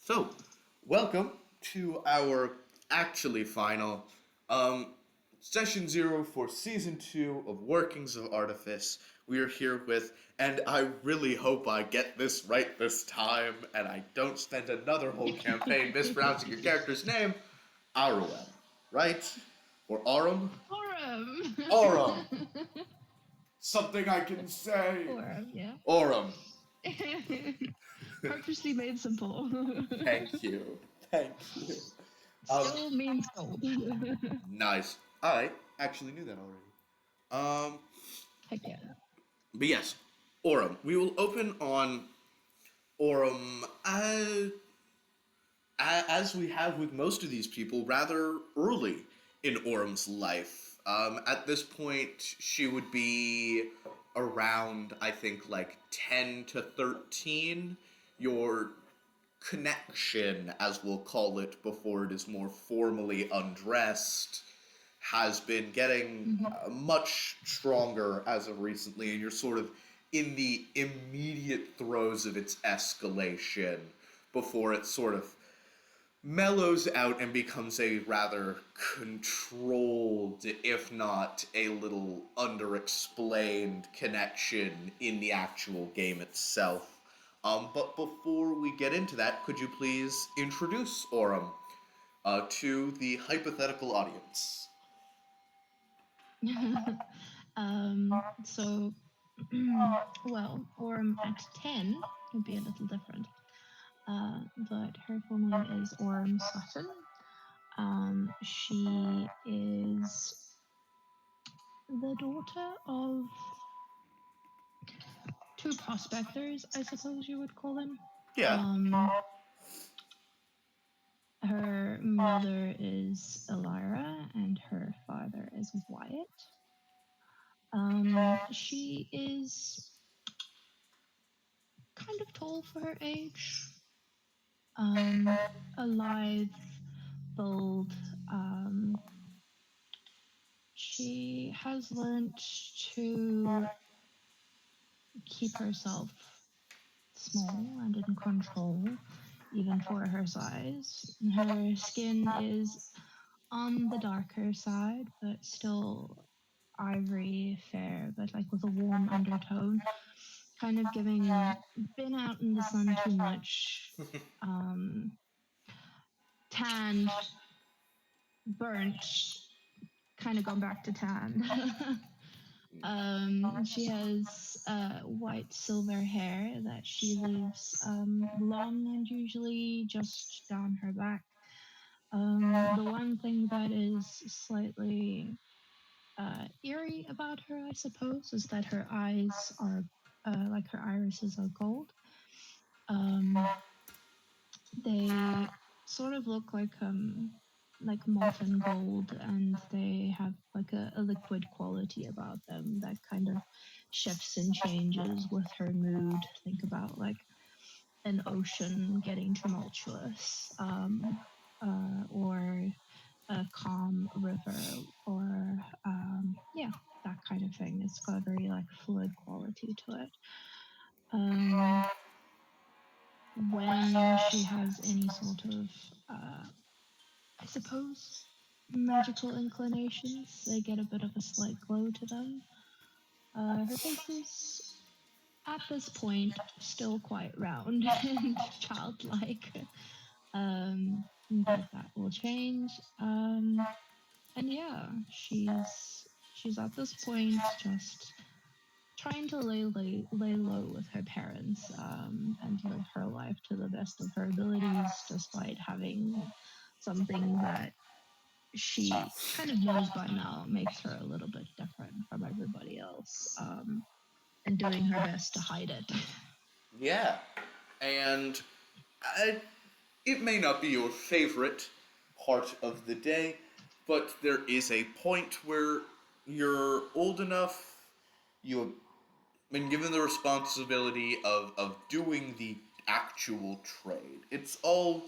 So, welcome to our actually final session zero for season two of Workings of Artifice. We are here with, and I really hope I get this right this time, and I don't spend another whole campaign mispronouncing your character's name, Aurum, right? Or Aurum? Aurum. Aurum! Something I can say! Aurum, yeah. Aurum. Purposely made simple. Thank you. Thank you. Um, Still means gold. Nice. I actually knew that already. Um, Heck yeah. but yes, Aurum. We will open on Aurum as we have with most of these people, rather early in Orum's life. At this point, she would be around, I think, like 10 to 13. Your connection, as we'll call it before it is more formally undressed, has been getting much stronger as of recently, and you're sort of in the immediate throes of its escalation before it sort of mellows out and becomes a rather controlled, if not a little underexplained connection in the actual game itself. But before we get into that, could you please introduce Aurum to the hypothetical audience? So, well, Aurum at 10 would be a little different. But her full name is Aurum Sutton. She is the daughter of two prospectors, I suppose you would call them. Yeah. Her mother is Elira and her father is Wyatt. She is kind of tall for her age. Alive, bold. She has learned to keep herself small and in control, even for her size. Her skin is on the darker side, but still ivory fair, but like with a warm undertone, kind of giving been out in the sun too much, tanned, burnt, kind of gone back to tan. She has white silver hair that she leaves long and usually just down her back. The one thing that is slightly eerie about her, I suppose, is that her eyes are like her irises are gold. They sort of look like molten gold, and they have like a liquid quality about them that kind of shifts and changes with her mood. Think about like an ocean getting tumultuous, or a calm river, or yeah, that kind of thing. It's got a very like fluid quality to it. When she has any sort of, I suppose, magical inclinations, they get a bit of a slight glow to them. Her face is, at this point, still quite round and childlike, but that will change. And yeah, she's at this point just trying to lay low with her parents, and live her life to the best of her abilities, despite having something that she kind of knows by now makes her a little bit different from everybody else, and doing her best to hide it. Yeah. And it may not be your favorite part of the day, but there is a point where you're old enough, you have been given the responsibility of doing the actual trade. It's all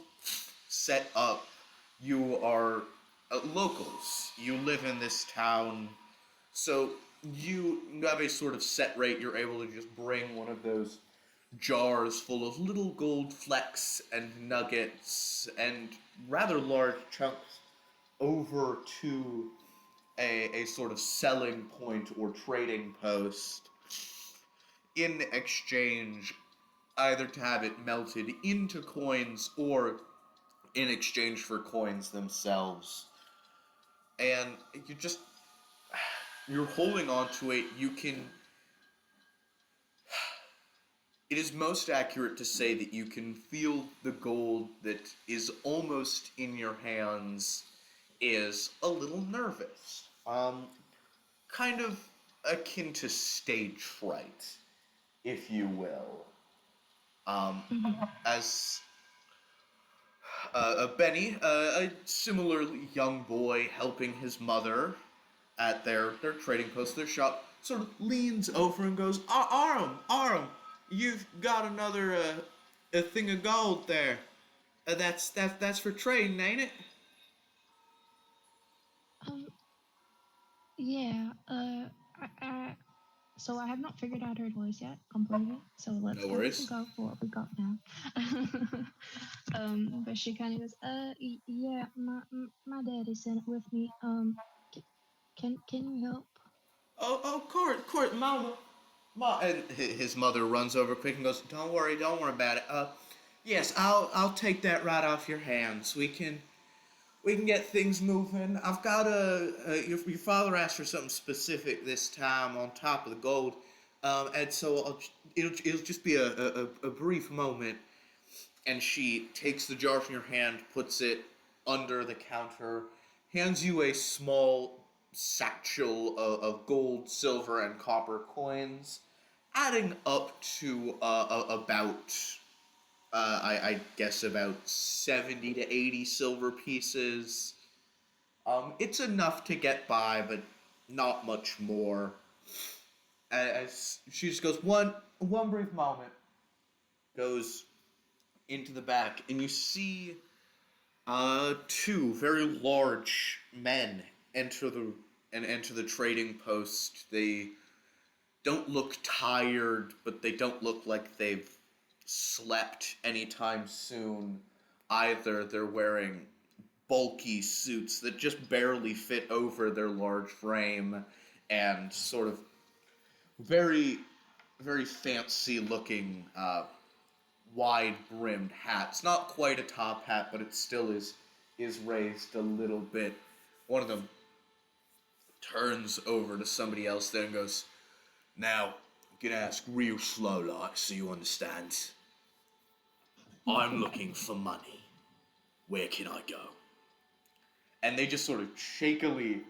set up. You are locals. You live in this town. So you have a sort of set rate. You're able to just bring one of those jars full of little gold flecks and nuggets and rather large chunks over to a sort of selling point or trading post in exchange either to have it melted into coins or in exchange for coins themselves. And you're holding on to it. It is most accurate to say that you can feel the gold that is almost in your hands is a little nervous. Kind of akin to stage fright, if you will. Um, Mhm. as Benny, a similarly young boy helping his mother at their trading post, their shop, sort of leans over and goes, Aurum, you've got another a thing of gold there. That's for trading, ain't it? Um, yeah. So I have not figured out her voice yet completely. So let's No go with the worries. go for what we got now. But she kind of goes, yeah, my daddy sent it with me. Can you help? Oh, Court, Mama, And his mother runs over quick and goes, don't worry about it. Yes, I'll take that right off your hands. We can get things moving. I've got your father asked for something specific this time on top of the gold, and so it'll just be a brief moment. And she takes the jar from your hand, puts it under the counter, hands you a small satchel of gold, silver, and copper coins, adding up to about I guess about 70 to 80 silver pieces. It's enough to get by, but not much more. As she just goes one brief moment, goes into the back, and you see two very large men enter the trading post. They don't look tired, but they don't look like they've slept anytime soon either. They're wearing bulky suits that just barely fit over their large frame and sort of very, very fancy looking wide brimmed hats. Not quite a top hat, but it still is raised a little bit. One of them turns over to somebody else there and goes, Now, I'm gonna ask real slow like so you understand. I'm looking for money. Where can I go? And they just sort of shakily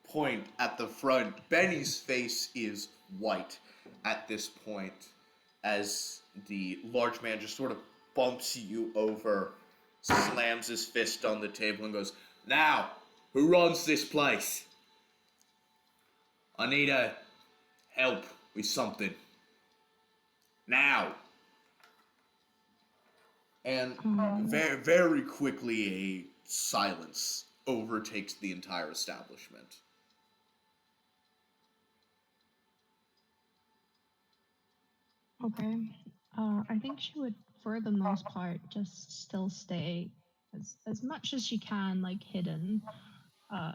point at the front. Benny's face is white at this point as the large man just sort of bumps you over, slams his fist on the table, and goes, Now, who runs this place? I need a help with something. Now. And Um, very, very quickly, a silence overtakes the entire establishment. okay. I think she would, for the most part, just still stay as much as she can, like hidden. Uh,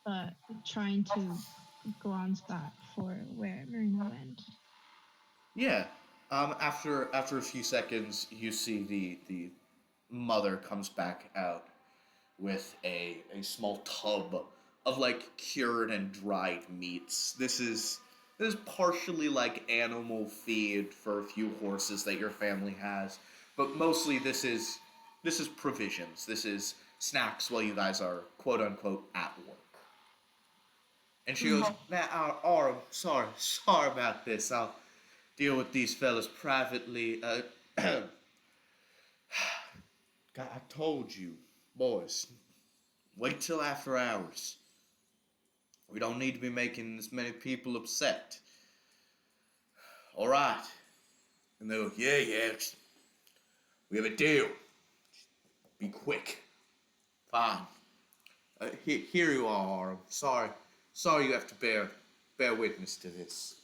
but trying to glance back for where Marina went. Yeah. After a few seconds, you see the mother comes back out with a small tub of like cured and dried meats. This is partially like animal feed for a few horses that your family has, but mostly this is provisions. This is snacks while you guys are quote unquote at work. And she goes, Mm. "Now, Aurum, sorry about this. I'll deal with these fellas privately. God, I told you, boys, wait till after hours. We don't need to be making as many people upset. All right." And they go, yeah, we have a deal. Be quick. Fine. Here you are, Aurum. Sorry you have to bear witness to this.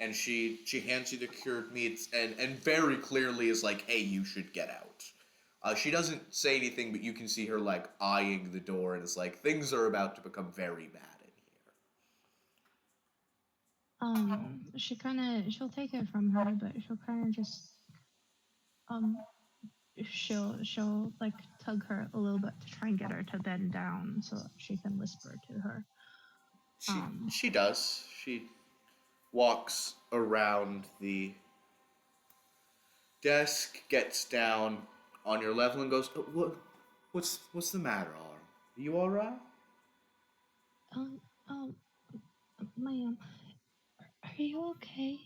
and she hands you the cured meats and very clearly is like, hey, you should get out. She doesn't say anything, but you can see her like eyeing the door and is like, things are about to become very bad in She'll take it from her, but she'll kind of just um she'll like tug her a little bit to try and get her to bend down so that she can whisper to her. She does. She walks around the desk, gets down on your level, and goes, what's the matter, Aurum? Are you all right? Um, um, ma'am, are you okay?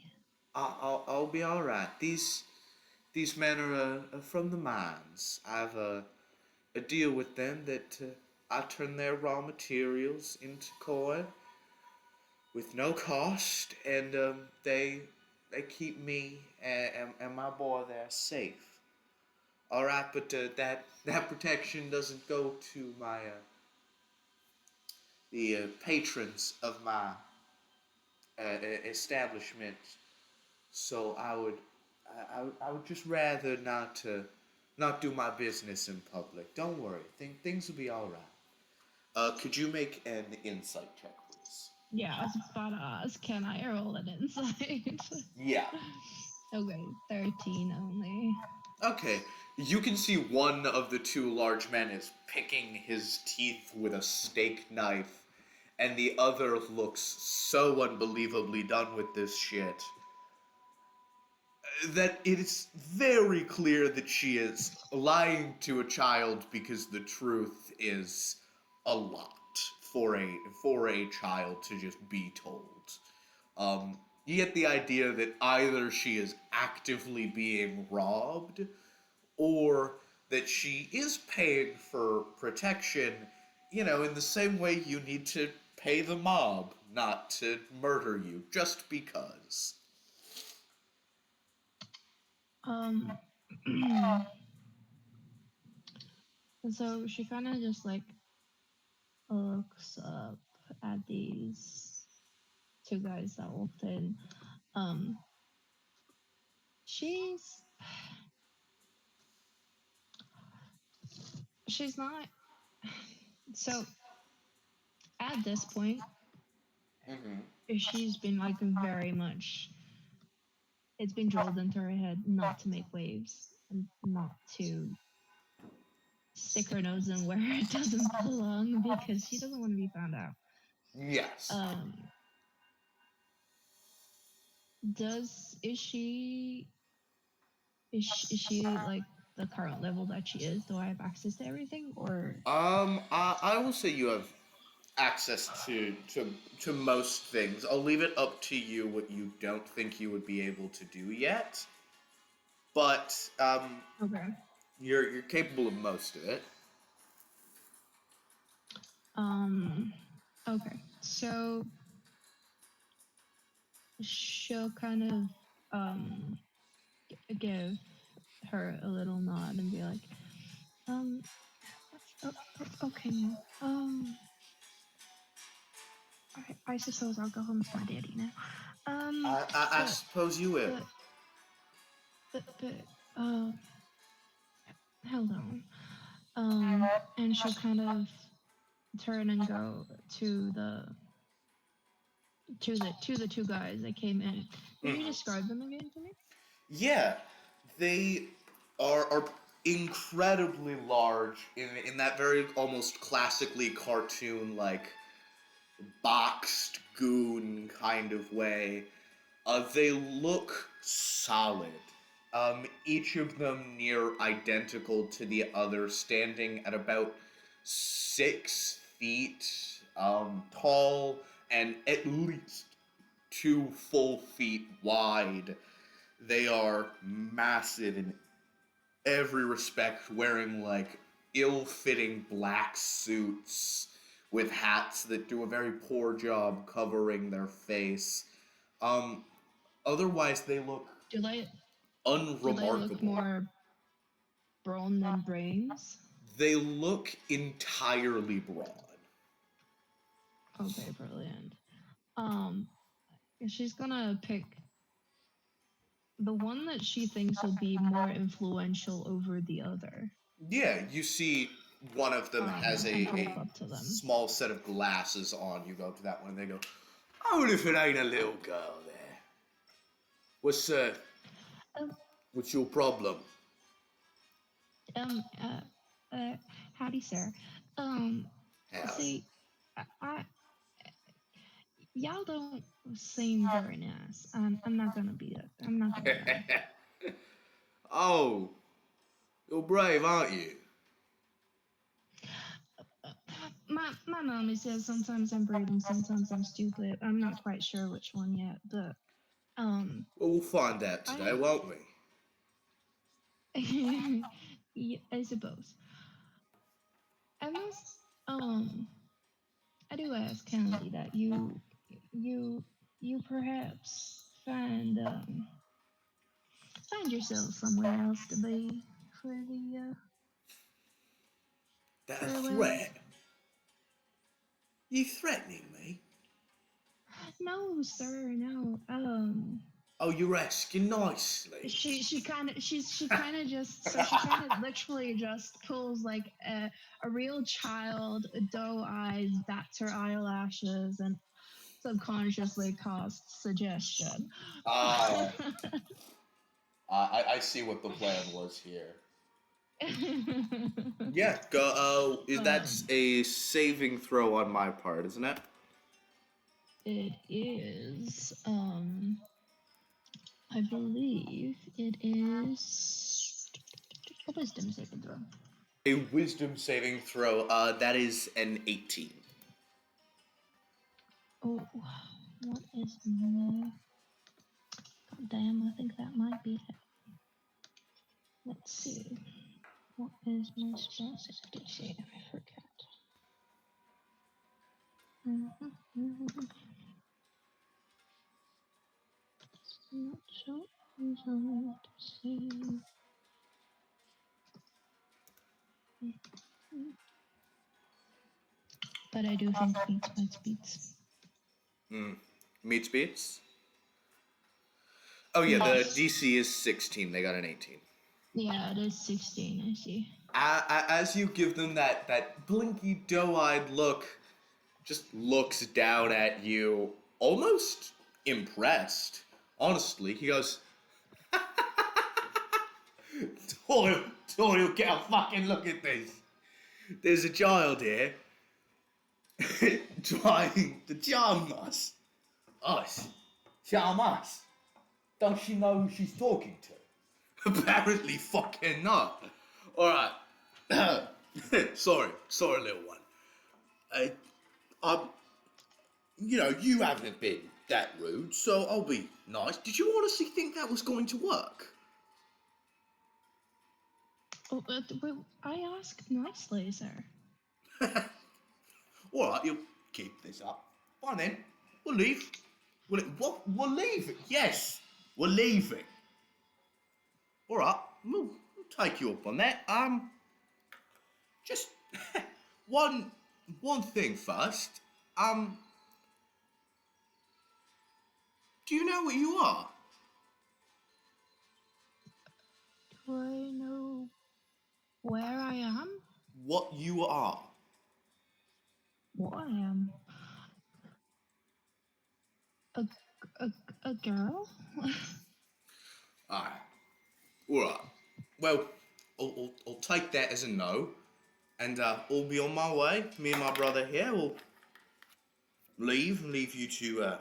I'll be all right. These men are from the mines. I've a deal with them that I turn their raw materials into coin with no cost, and they keep me and my boy there safe. All right, but that protection doesn't go to my the patrons of my establishment. So I would just rather not do my business in public. Don't worry, things will be all right. Could you make an insight check, please? Yeah, I was about to ask, can I roll an insight? Yeah. Okay, 13 only. Okay. You can see one of the two large men is picking his teeth with a steak knife, and the other looks so unbelievably done with this shit that it is very clear that she is lying to a child because the truth is a lot for a child to just be told. You get the idea that either she is actively being robbed or that she is paying for protection, in the same way you need to pay the mob not to murder you just because. Um, so she kind of just like looks up at these two guys that walked in. Um, she's she's not. So at this point, Mm-hmm. she's been like very much. It's been drilled into her head not to make waves and not to stick her nose in where it doesn't belong because she doesn't want to be found out. Yes. Um, does is she like the current level that she is? Do I have access to everything, or I will say you have access to most things. I'll leave it up to you what you don't think you would be able to do yet, but okay? you're capable of most of it. Um, okay. So she'll kind of um give her a little nod and be like, um, okay, ma'am. I suppose I'll go home to my daddy now. I But suppose you will. but but uh, hold on. And she'll kind of turn and go to the two guys that came in. Could you Mhm. describe them again to me? Yeah, they are incredibly large in that very almost classically cartoon like boxed goon kind of way. They look solid. Each of them near identical to the other, standing at about 6 feet tall and at least 2 full feet wide. They are massive in every respect, wearing like ill-fitting black suits with hats that do a very poor job covering their face. Um, Otherwise, they look Do they look unremarkable. more brawn than brains? They look entirely broad. Okay, brilliant. Um, she's gonna pick. the one that she thinks will be more influential over the other, Yeah, you see one of them has and to live a up to them. small set of glasses on. You go up to that one and they go, "Oh, if it ain't a little girl there. What's Um, what's your problem?" um, uh, howdy, sir. Um, Howdy. see, I y'all don't seem very nice. I'm not gonna be. I'm not gonna lie. Oh, you're brave, aren't you? My mommy says sometimes I'm brave and sometimes I'm stupid. I'm not quite sure which one yet, but um, Well, we'll find out today, I won't we? yeah, I suppose I must I do ask kindly that you you perhaps find yourself somewhere else to be for the That a for a little. threat? You threatening me? No, sir, no. Oh, you're asking nicely. She kind of just so she kind of literally just pulls like a real child, doe eyes, bats her eyelashes, and subconsciously casts suggestion. Ah, I see what the plan was here. Yeah, go. That's um, a saving throw on my part, isn't it? it is I believe it is a wisdom saving throw. A wisdom saving throw. That is an 18. Oh, what is my god damn, I think that might be it. Let's see. What is my spell save DC? I forget. Not so easily to see. But I do think meets bites beats. Meets beats. Oh yeah, the Yes. DC is 16. They got an 18. Yeah, it is 16, I see. As you give them that blinky doe-eyed look, just looks down at you, almost impressed. Honestly, he goes, Toil, Toil, get a fucking look at this. There's a child here trying to charm us. Us? Charm us? Don't she know who she's talking to? Apparently fucking not. Alright. sorry, little one. I, I'm, you haven't been that rude, so I'll be nice. Did you honestly think that was going to work? Oh, but I asked nicely, sir. Alright, you'll keep this up. Fine then. We'll leave. We'll leave. Yes, we're leaving. Alright, we'll take you up on that. Just one one thing first. Um, do you know what you are? Do I know where I am? What you are? What I am? A, a, a girl? Alright. Alright. Well, I'll take that as a no. And I'll be on my way. Me and my brother here will leave you to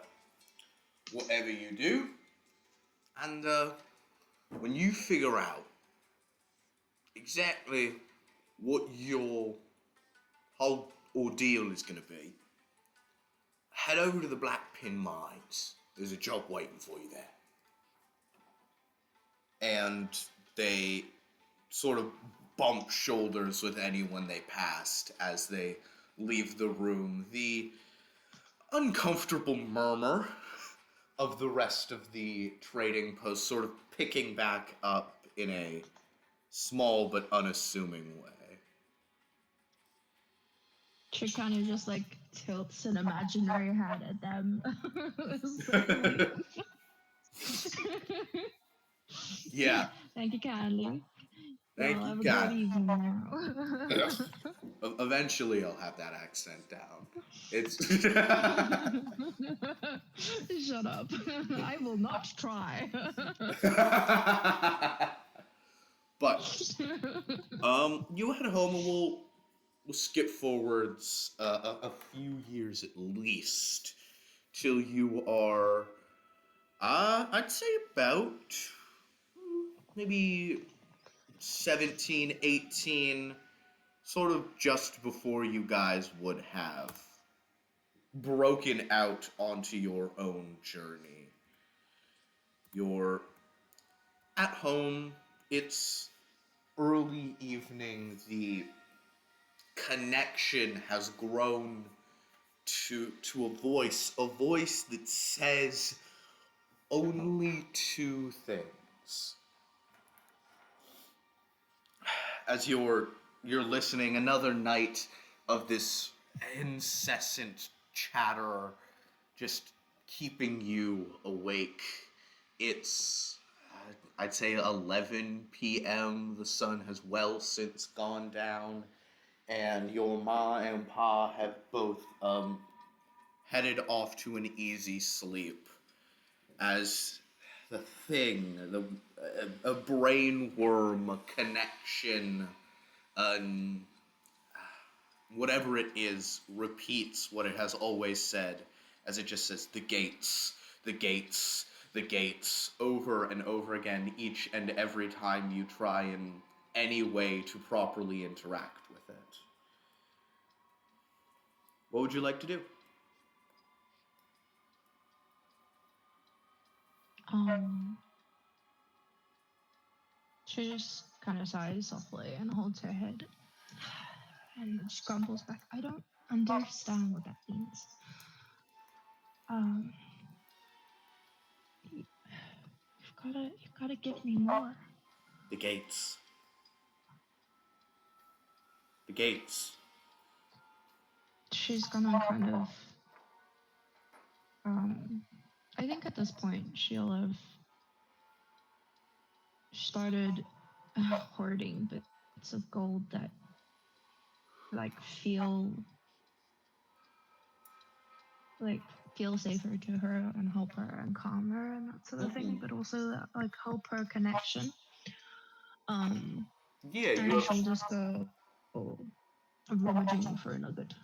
whatever you do. And when you figure out exactly what your whole ordeal is going to be, head over to the Black Pin Mines. There's a job waiting for you there. And they sort of bump shoulders with anyone they passed as they leave the room. The uncomfortable murmur of the rest of the trading post sort of picking back up in a small but unassuming way. She kind of just like tilts an imaginary hat at them. It's like, leave. Yeah. Thank you kindly. Y'all Thank you, have a good God. evening now. Ugh. Eventually, I'll have that accent down. It's. Shut up. I will not try. But you head home, and we'll skip forwards a few years at least till you are, I'd say about maybe 17, 18, sort of just before you guys would have broken out onto your own journey. You're at home, it's early evening, the connection has grown to a voice that says only two things. As you're listening, another night of this incessant chatter just keeping you awake. It's I'd say 11 p.m. The sun has well since gone down, and your ma and pa have both headed off to an easy sleep as the thing, a brain worm, a connection, an whatever it is, repeats what it has always said, as it just says the gates, the gates, the gates, over and over again, each and every time you try in any way to properly interact with it. What would you like to do? um, she just kind of sighs softly and holds her head and just grumbles back. I don't understand what that means. Um, you've gotta give me more. The gates. The gates. She's gonna kind of, um, I think at this point she'll have started hoarding bits of gold that like like feel safer to her and help her and calm her and that sort of thing, but also like help her connection. Um, Yeah, and she'll just go rummaging for a nugget.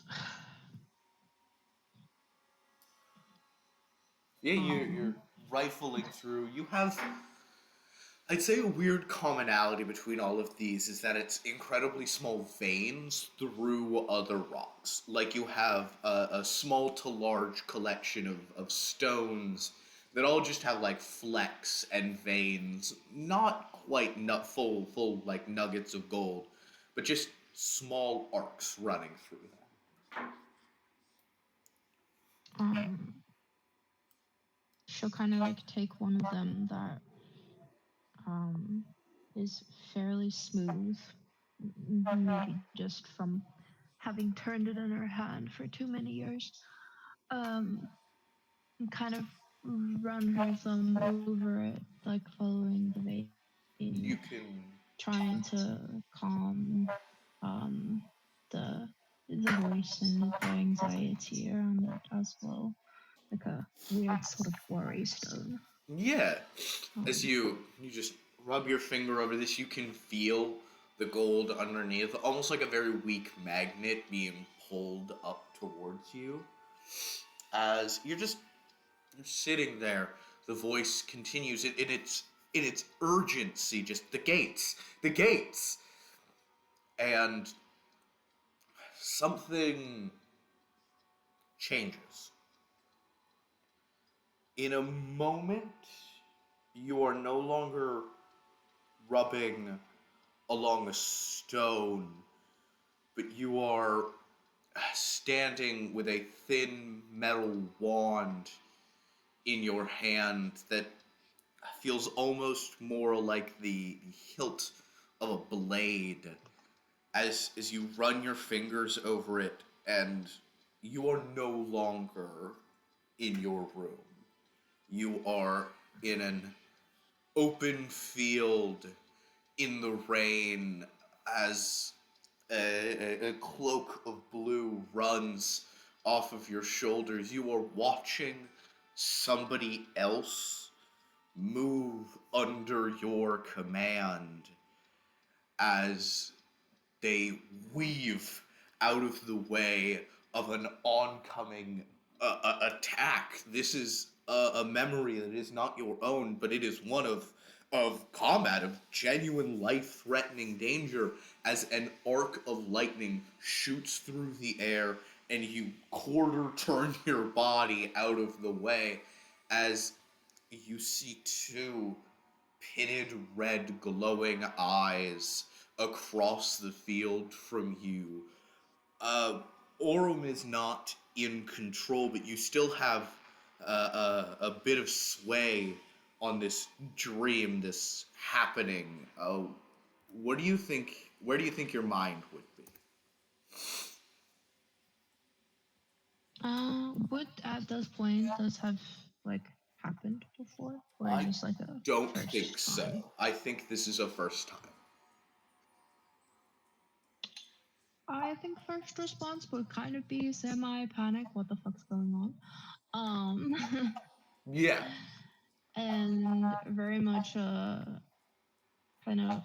you're Um, rifling through. You have, I'd say, a weird commonality between all of these is that it's incredibly small veins through other rocks. Like you have a small to large collection of stones that all just have like flecks and veins, not quite full like nuggets of gold, but just small arcs running through them. um, she'll kind of like take one of them that um, is fairly smooth, maybe just from having turned it in her hand for too many years, and kind of run her thumb over it, like following the vein, You can. trying to calm um, the the voice and the anxiety around it as well, like a weird sort of worry stone. Yeah. As Um, you just rub your finger over this, you can feel the gold underneath, almost like a very weak magnet being pulled up towards you. As you're sitting there, the voice continues in its urgency, just the gates, and something changes. In a moment, you are no longer rubbing along a stone, but you are standing with a thin metal wand in your hand that feels almost more like the hilt of a blade as you run your fingers over it, and you are no longer in your room. You are in an open field in the rain as a cloak of blue runs off of your shoulders. You are watching somebody else move under your command as they weave out of the way of an oncoming attack. This is a memory that is not your own, but it is one of combat, of genuine life-threatening danger, as an arc of lightning shoots through the air and you quarter turn your body out of the way as you see two pitted red glowing eyes across the field from you. Uh, Aurum is not in control, but you still have a bit of sway on this dream, this happening. What do you think? Where do you think your mind would be? Would at this point this have like happened before, or I just like a don't think first so. time? I think this is a first time. I think first response would kind of be semi panic. What the fuck's going on? Um, Yeah. and very much kind of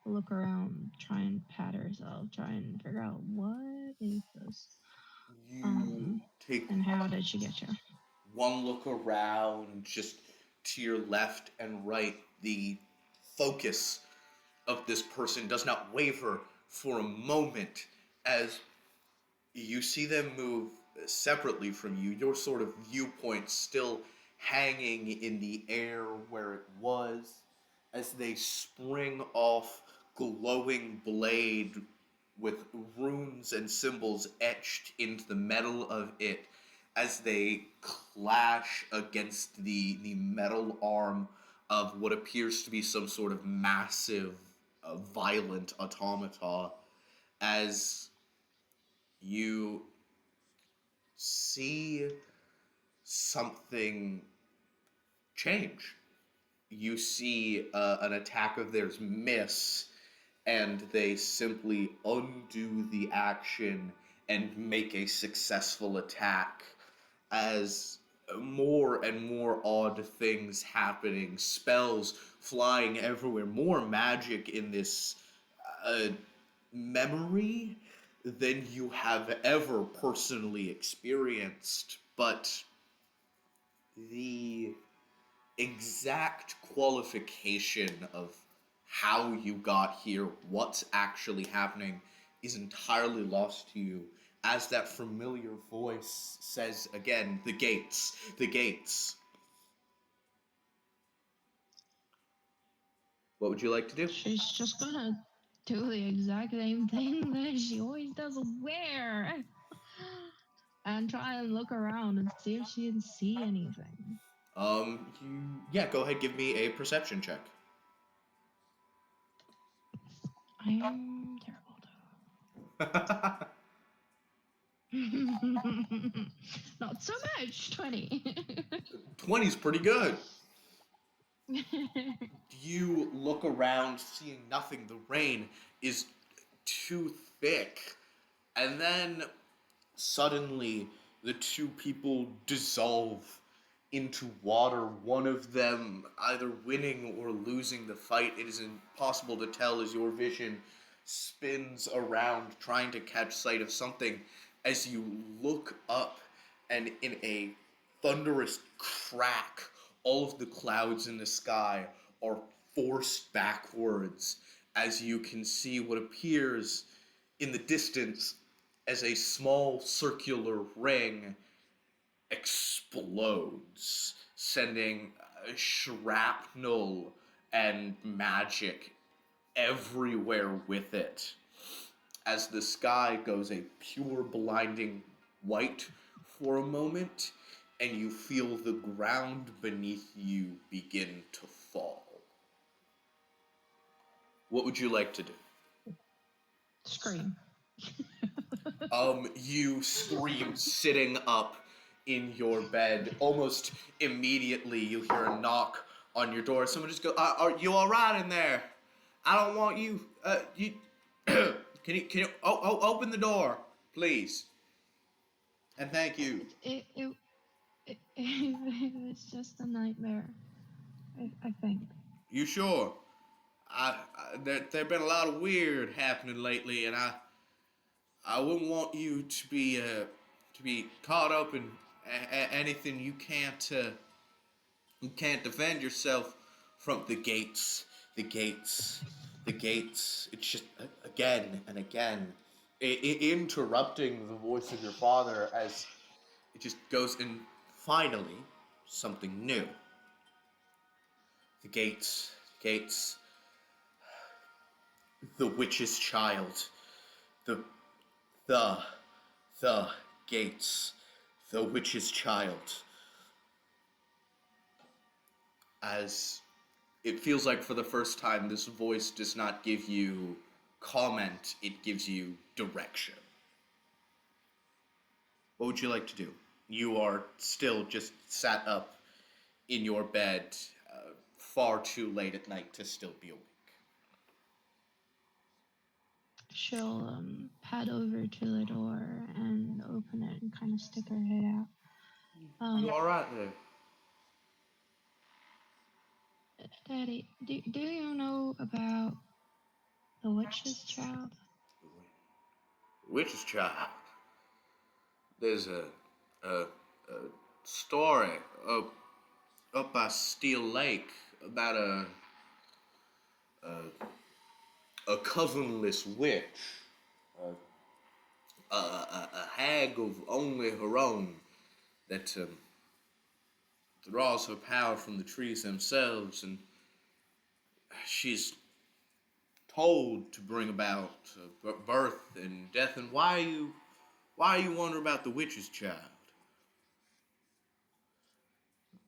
look around, try and pat herself, try and figure out what is this, You um, take and how did she get here? one look around, just to your left and right. The focus of this person does not waver for a moment as you see them move separately from you, your sort of viewpoint still hanging in the air where it was, as they spring off glowing blade with runes and symbols etched into the metal of it as they clash against the metal arm of what appears to be some sort of massive, violent automata as you see something change. You see an attack of theirs miss, and they simply undo the action and make a successful attack as more and more odd things happening, spells flying everywhere, more magic in this uh, memory than you have ever personally experienced, but the exact qualification of how you got here, what's actually happening, is entirely lost to you as that familiar voice says again, the gates, the gates. What would you like to do? She's just gonna do the exact same thing that she always does. Where? And try and look around and see if she can see anything. Yeah, go ahead, give me a perception check. I am terrible though. Not so much. 20. 20's pretty good. You look around, seeing nothing. The rain is too thick. And then suddenly, the two people dissolve into water, one of them either winning or losing the fight. It is impossible to tell as your vision spins around trying to catch sight of something as you look up, and in a thunderous crack, all of the clouds in the sky are forced backwards as you can see what appears in the distance as a small circular ring explodes, sending shrapnel and magic everywhere with it. As the sky goes a pure blinding white for a moment, and you feel the ground beneath you begin to fall. What would you like to do? Scream. You scream sitting up in your bed. Almost immediately, you hear a knock on your door. Someone just go, "Are you all right in there? I don't want you. You can you open the door, please, and thank you." It was just a nightmare. I think. You sure? There've been a lot of weird happening lately, and I wouldn't want you to be caught up in anything you can't defend yourself from the gates, the gates, the gates. It's just again and again, interrupting the voice of your father as it just goes and finally something new. The gates, gates, the witch's child, the the the gates, the witch's child. As it feels like for the first time, this voice does not give you comment, it gives you direction. What would you like to do? You are still just sat up in your bed, far too late at night to still be awake. She'll pad over to the door and open it and kind of stick her head out. You all right there? Daddy, do you know about the witch's child? Witch's child. There's a story up by Steel Lake about a covenless witch, a hag of only her own that draws her power from the trees themselves, and she's told to bring about birth and death. And why you wonder about the witch's child?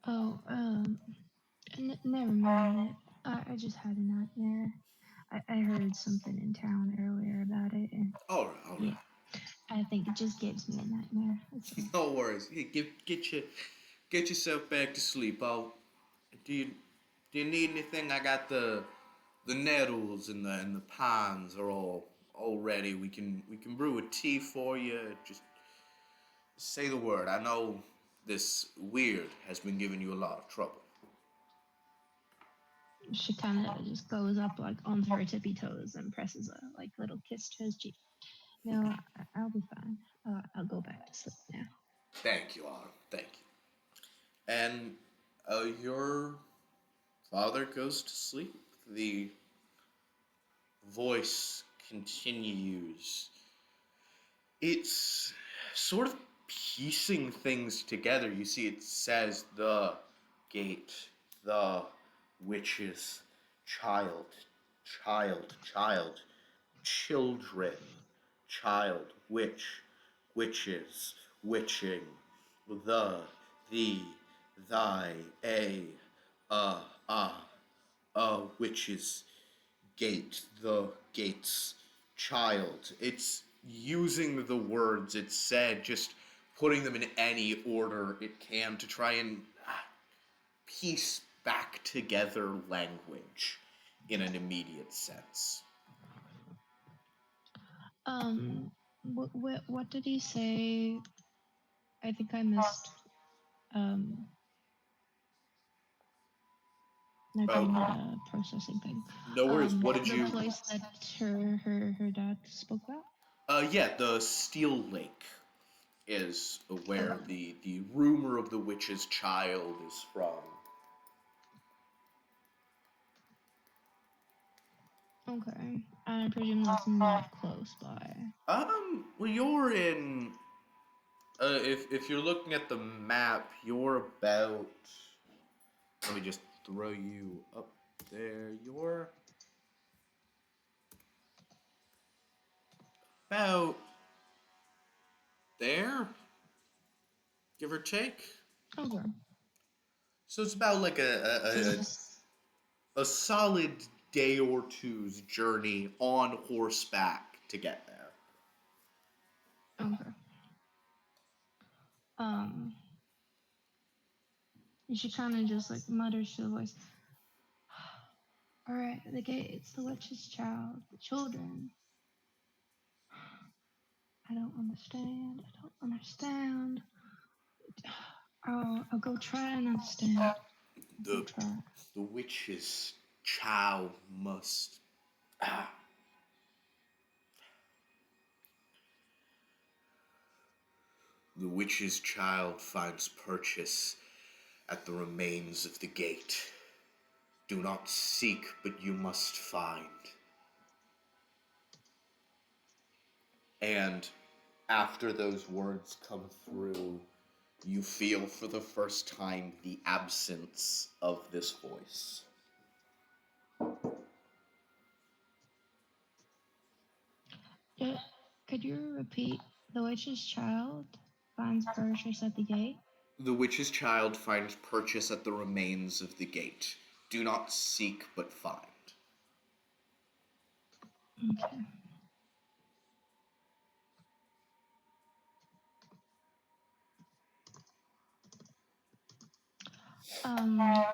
Oh, never mind it. I just had a nightmare. I heard something in town earlier about it, and All right, all yeah, right. I think it just gives me a nightmare. That's all. No worries. Here, get yourself back to sleep. Do you do you need anything? I got the nettles and the pines are all ready. We can brew a tea for you. Just say the word. I know this weird has been giving you a lot of trouble. She kind of just goes up like onto her tippy toes and presses a like little kiss to his cheek. No, I'll be fine. I'll go back to sleep now. Thank you, Aurum. Thank you. And your father goes to sleep. The voice continues. It's sort of piecing things together. You see, it says the gate, the witch's child, child, children, child, witch, witches, witching, the, the, thy, a witch's gate, the gates, child. It's using the words it said, just putting them in any order it can to try and piece back together language in an immediate sense. What did he say? I think I missed. Um, my brain Oh, did a processing thing. no worries. What did The you? place that her dad spoke about. Yeah, the Steel Lake is where Okay. the rumor of the witch's child is from. Okay. I presume that's not close by. Well, you're in. If you're looking at the map, you're about. Let me just throw you up there. You're about there, give or take. Okay. So it's about like So just a solid day or two's journey on horseback to get there. okay. Um, and she kind of just like mutters to the voice. All right, the gates, the witch's child, the children. I don't understand. I don't understand. I'll go try and understand. I'll go The try. the witch's child must. Ah, the witch's child finds purchase at the remains of the gate. Do not seek, but you must find. And after those words come through, you feel for the first time the absence of this voice. Uh, could you repeat? The witch's child finds purchase at the gate. The witch's child finds purchase at the remains of the gate. Do not seek, but find. Okay. Um,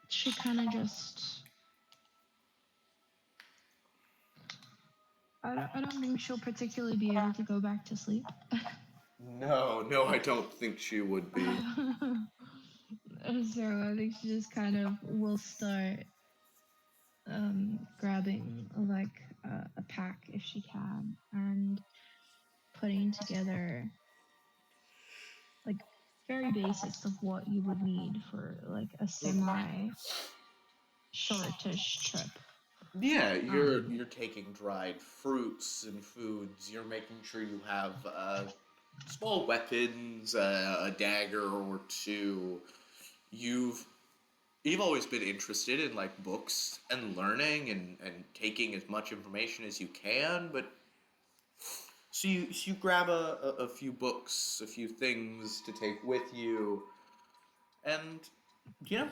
she kind of just. I don't think she'll particularly be able to go back to sleep. No, no, I don't think she would be. So I think she just kind of will start grabbing like a pack if she can and putting together like very basics of what you would need for like a semi shortish trip. Yeah, you're Um, you're taking dried fruits and foods. You're making sure you have small weapons, a dagger or two. You've you've always been interested in like books and learning and taking as much information as you can, but so you grab a few books, a few things to take with you, and yeah,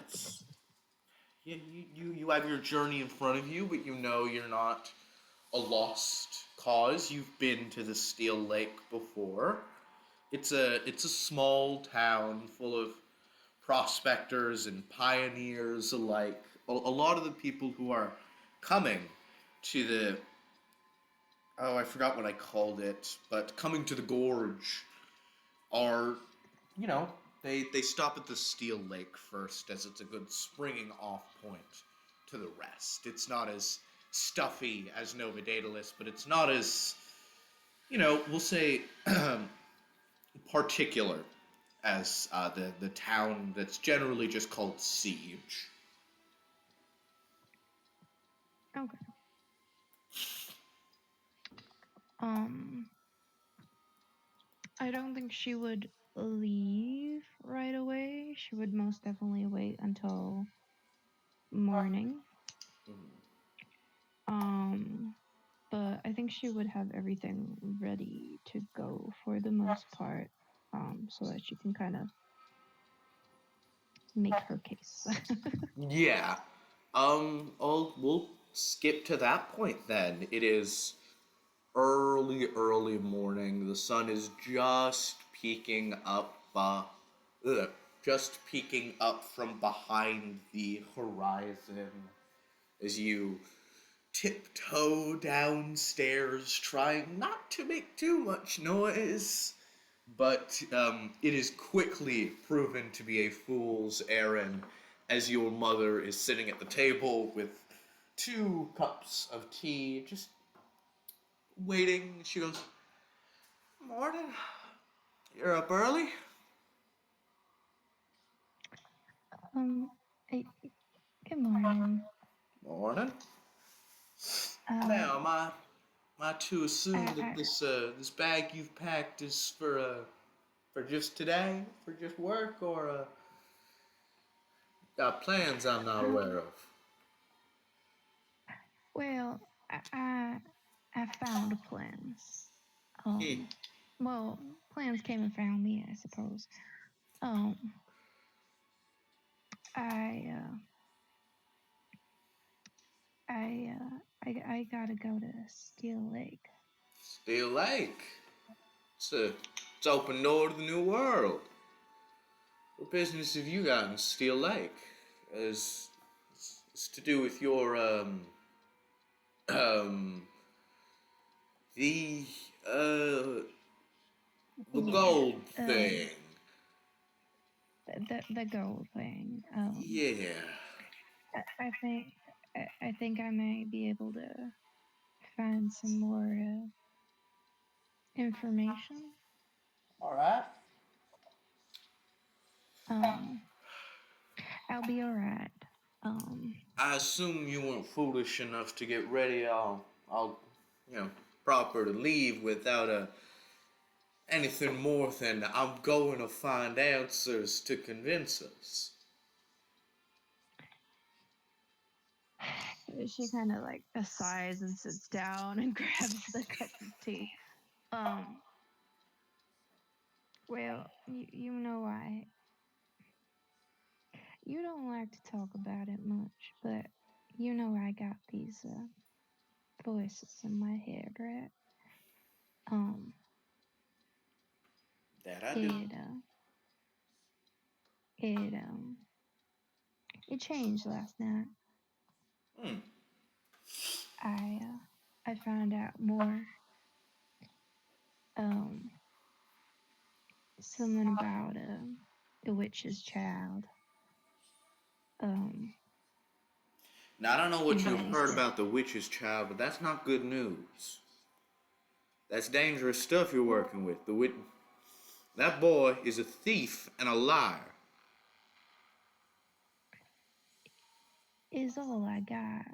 you have your journey in front of you, but you know you're not a lost cause. You've been to the Steel Lake before. It's a small town full of prospectors and pioneers alike. A lot of the people who are coming to the oh, I forgot what I called it, but coming to the gorge are, you know, they stop at the Steel Lake first, as it's a good springing off point to the rest. It's not as stuffy as Nova Daedalus, but it's not as, we'll say particular as the town that's generally just called Siege. okay. Um, I don't think she would leave right away. She would most definitely wait until morning. Mm. Um, but I think she would have everything ready to go for the most part, so that she can kind of make her case. Yeah. We'll skip to that point then. It is early, early morning. The sun is just peeking up, just peeking up from behind the horizon as you tiptoe downstairs, trying not to make too much noise. But it is quickly proven to be a fool's errand, as your mother is sitting at the table with 2 cups of tea, just waiting. She goes, "Morning. You're up early." um, I, good morning. "Morning." Uh, Now, am I to assume that I, this bag you've packed is for just today, for just work, or got plans I'm not aware of? well, I found plans. Hmm. Um, well, plans came and found me, I suppose. Um, I, uh, I gotta go to Steel Lake. Steel Lake. It's open door to the new world. What business have you got in Steel Lake? As It's to do with your um the uh the Yeah. gold thing. The gold thing. Yeah. I think I may be able to find some more information. All right. Um, I'll be alright. Um, I assume you weren't foolish enough to get ready all you know proper to leave without anything more than I'm going to find answers to convince us. she kind of like sighs and sits down and grabs the cup of tea. Um, well, you know you don't like to talk about it much, but you know I got these voices in my head, right? Um, That I do. it it it changed last night. Hmm. I found out more. Um, something about the witch's child. Um, Now I don't know what and you've they heard said, about the witch's child, but that's not good news. That's dangerous stuff you're working with. That boy is a thief and a liar. "Is all I got.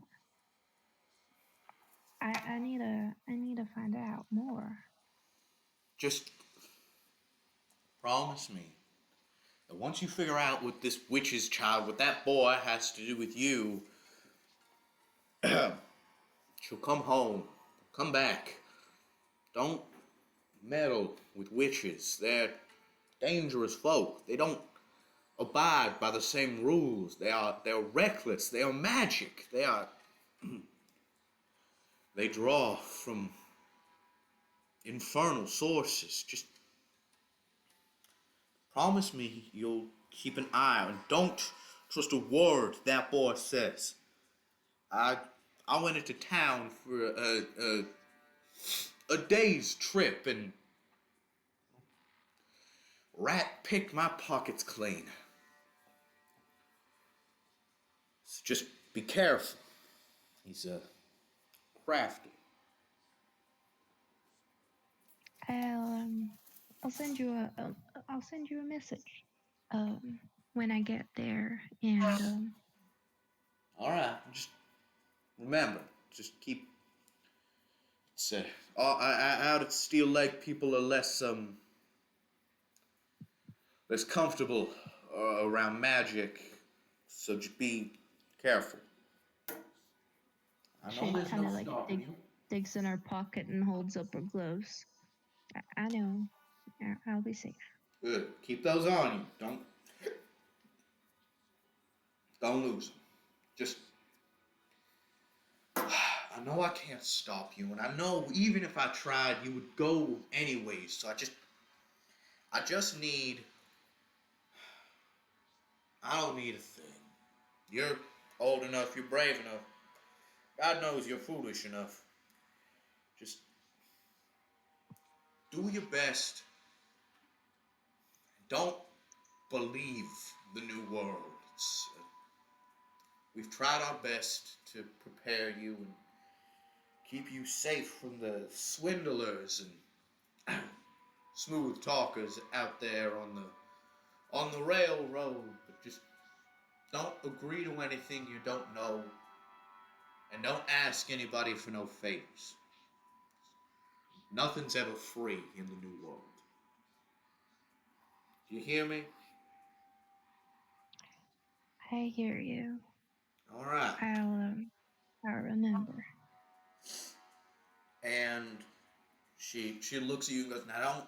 I need to find out more." Just promise me that once you figure out what this witch's child, what that boy has to do with you, she'll come home, come back. Don't meddle with witches. They're dangerous folk. They don't abide by the same rules. They're reckless. They are magic. They draw from infernal sources. Just promise me you'll keep an eye on. Don't trust a word that boy says. I I went into town for a day's trip and rat picked my pockets clean. So just be careful. He's crafty. I'll I'll send you I'll send you a message when I get there, and All right, just remember, just keep. It's, out at Steel Lake, people are less comfortable around magic, so just be careful. I know she there's kind no of like stopping you. digs in her pocket and holds up her gloves. I know. I'll be safe. Good. Keep those on you. Don't lose them. Just I know I can't stop you, and I know even if I tried, you would go anyways. So I just need. I don't need a thing. You're old enough. You're brave enough. God knows you're foolish enough. Just do your best. Don't believe the new world. We've tried our best to prepare you and keep you safe from the swindlers and smooth talkers out there on the railroad. But just don't agree to anything you don't know, and don't ask anybody for no favors. Nothing's ever free in the new world. Do you hear me? I hear you. All right. I'll remember. And she looks at you and goes, "Now don't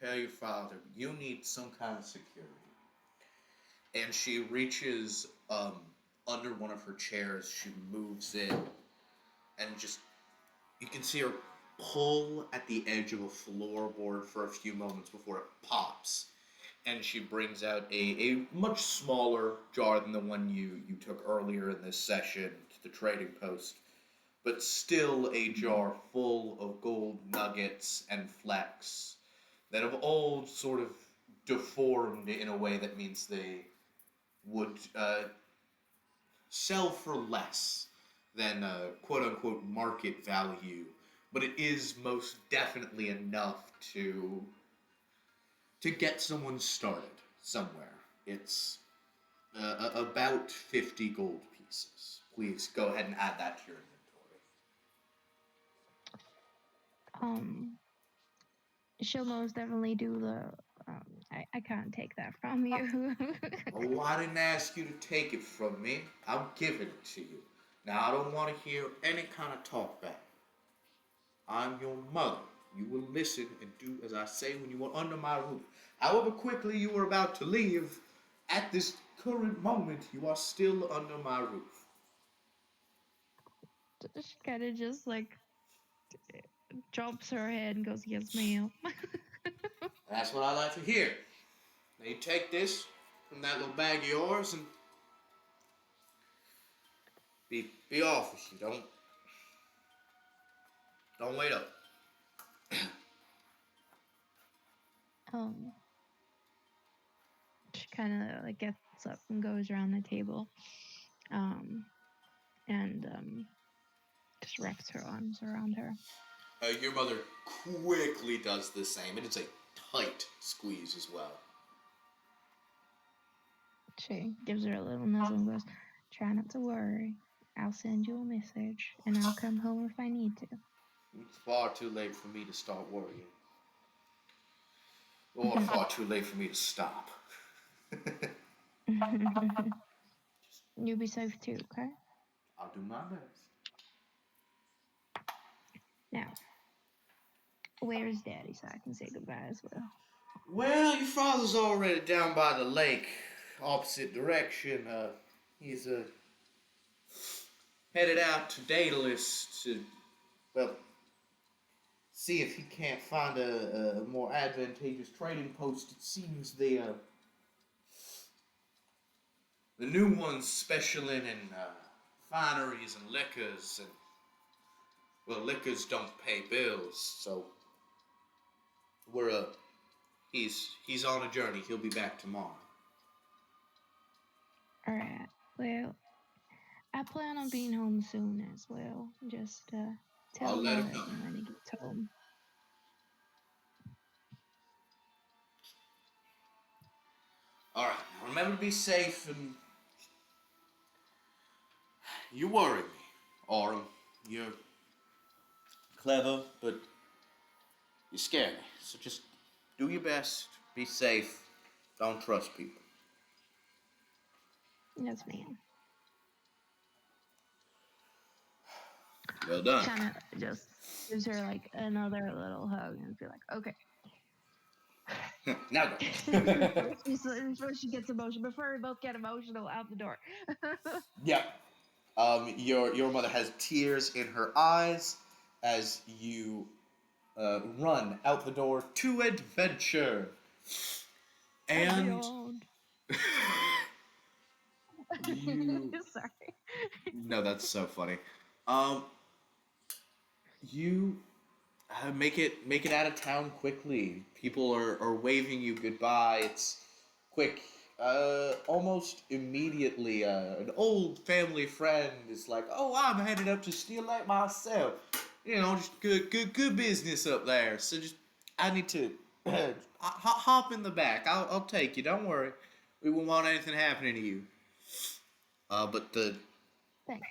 tell your father. You need some kind of security." And she reaches under one of her chairs. She moves it, and just you can see her pull at the edge of a floorboard for a few moments before it pops, and she brings out a much smaller jar than the one you took earlier in this session to the trading post, but still a jar full of gold nuggets and flecks that have all sort of deformed in a way that means they would sell for less than quote unquote market value, but it is most definitely enough to get someone started somewhere. It's about 50 gold pieces. Please go ahead and add that to your Um, she'll most definitely do the. I can't take that from you. inventory. Oh, I didn't ask you to take it from me. I'm giving it to you. Now, I don't want to hear any kind of talk back. I'm your mother. You will listen and do as I say when you are under my roof. However quickly you are about to leave, at this current moment, you are still under my roof. She kind of just like drops her head and goes, "Yes, ma'am." That's what I like to hear. Now you take this from that little bag of yours and be off with you. Don't wait up. um, she kind of like gets up and goes around the table, um, and just wraps her arms around her. Your mother quickly does the same. It is a tight squeeze as well. She gives her a little nuzzle and goes, "Try not to worry. I'll send you a message, and I'll come home if I need to." It's far too late for me to start worrying. Or far too late for me to stop. You'll be safe too, okay? I'll do my best. Now, where's Daddy so I can say goodbye as well? Well, your father's already down by the lake, opposite direction. He's headed out to Daedalus to, well, see if he can't find a more advantageous trading post. It seems the new one's specialing in fineries and liquors, and well, liquors don't pay bills, so we're he's on a journey. He'll be back tomorrow. Alright, well, I plan on being home soon as well. Just tell I'll him let I'll him let know. you when he gets home. All right, now remember to be safe, and you worry me, Aurum. You're clever, but you scare me. So just do your best. Be safe. Don't trust people. Yes, ma'am. Well done. Kind of just gives her like another little hug and be like, "Okay." Now go. before she gets emotional, before we both get emotional out the door. Yeah. Your mother has tears in her eyes as you run out the door to adventure. And And beyond. you Sorry. no, that's so funny. Um, you make it out of town quickly. People are waving you goodbye. It's quick. Almost immediately, an old family friend is like, "Oh, I'm headed up to Steel Lake myself. You know, just good business up there. So just, I need to hop in the back. I'll take you. Don't worry. We won't want anything happening to you." But Thanks.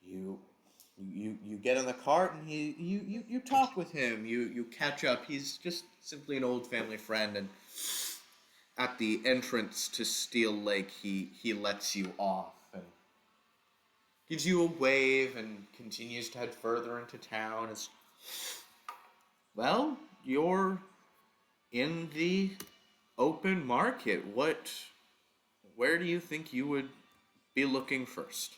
you you get in the cart and you talk with him. You catch up. He's just simply an old family friend, and at the entrance to Steel Lake, he lets you off and gives you a wave and continues to head further into town. It's, well, you're in the open market. Where do you think you would be looking first?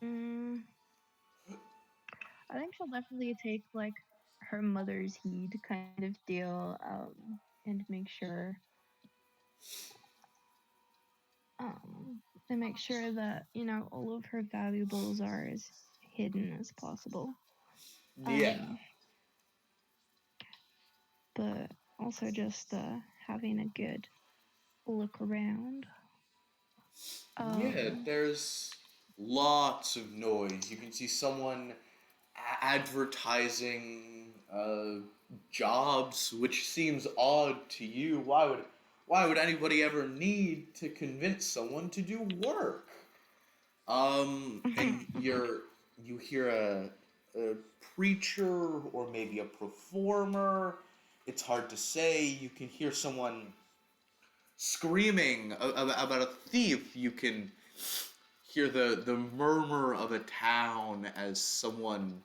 Mm, I think she'll definitely take like her mother's heed kind of deal, and um, make sure that all of her valuables are as hidden as possible. Yeah. Um, but also just having a good look around. Yeah, Um, there's lots of noise. You can see someone advertising jobs, which seems odd to you. Why would anybody ever need to convince someone to do work? And you hear a preacher or maybe a performer. It's hard to say. You can hear someone screaming about a thief. You can hear the murmur of a town as someone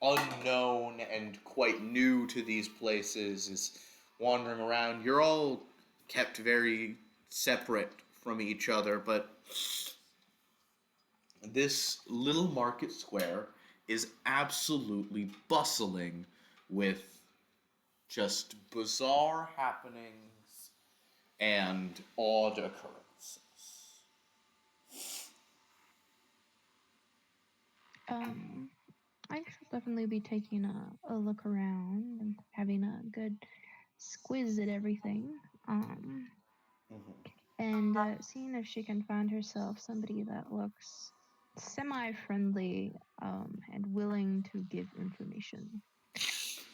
unknown and quite new to these places is wandering around. You're all kept very separate from each other, but this little market square is absolutely bustling with just bizarre happenings and odd occurrences. um, I should definitely be taking a look around and having a good squiz at everything. Mhm. And seeing if she can find herself somebody that looks semi-friendly, and willing to give information.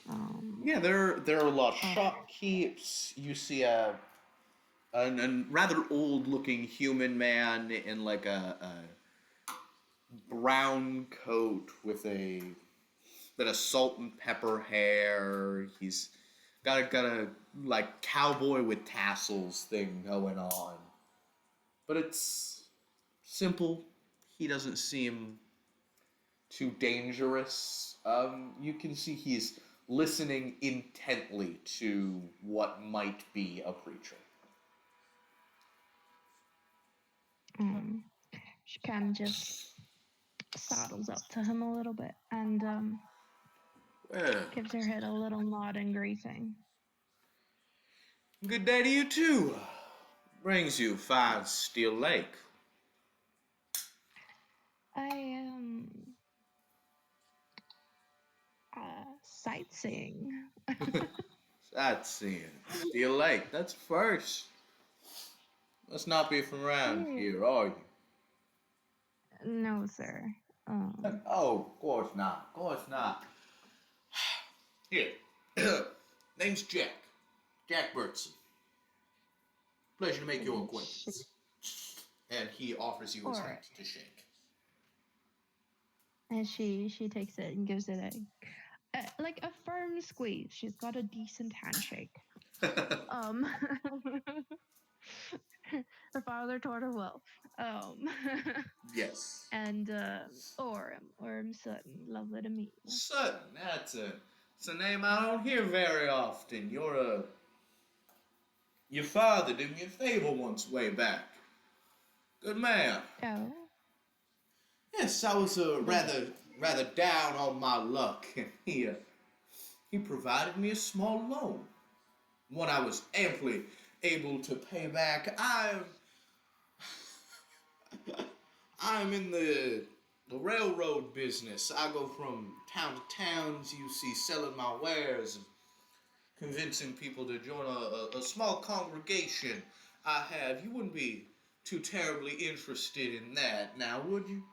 Um, Yeah, there are a lot of uh, shopkeepers. You see a rather old looking human man in like a brown coat with a salt and pepper hair. He's got a like cowboy with tassels thing going on. But it's simple. He doesn't seem too dangerous. You can see he's listening intently to what might be a preacher. um, she kind of just sidles up to him a little bit and Well, gives her head a little nod in greeting. good day to you too. Brings you five Steel Lake. I am sightseeing. Sightseeing. Steel Lake, that's first. Must not be from around Yeah. here, are you? No, sir. Oh, of course not. Of course not. Here. Name's Jack. Jack Burtson. Pleasure to make your acquaintance. And he offers you his All hand right. to shake. And she takes it and gives it like a firm squeeze. She's got a decent handshake. Um, her father taught her well. Um, Yes. and Aurum Sutton, lovely to meet you. Sutton, it's a name I don't hear very often. Your father did me a favor once way back. Good man. Oh, Yes, I was did rather down on my luck, and he provided me a small loan, one I was amply able to pay back. I'm in the railroad business. I go from town to town, as you see, selling my wares and convincing people to join a small congregation I have. You wouldn't be too terribly interested in that, now, would you?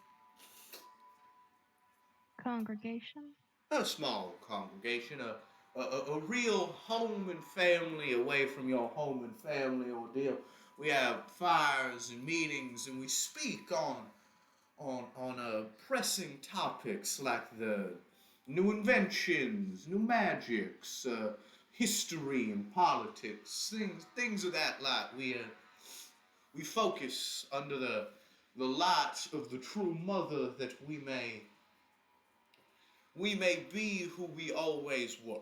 congregation? A small congregation, a real home and family away from your home and family ordeal. We have fires and meetings, and we speak on pressing topics like the new inventions, new magics, history and politics, things of that lot. We focus under the light of the true mother that we may be who we always were.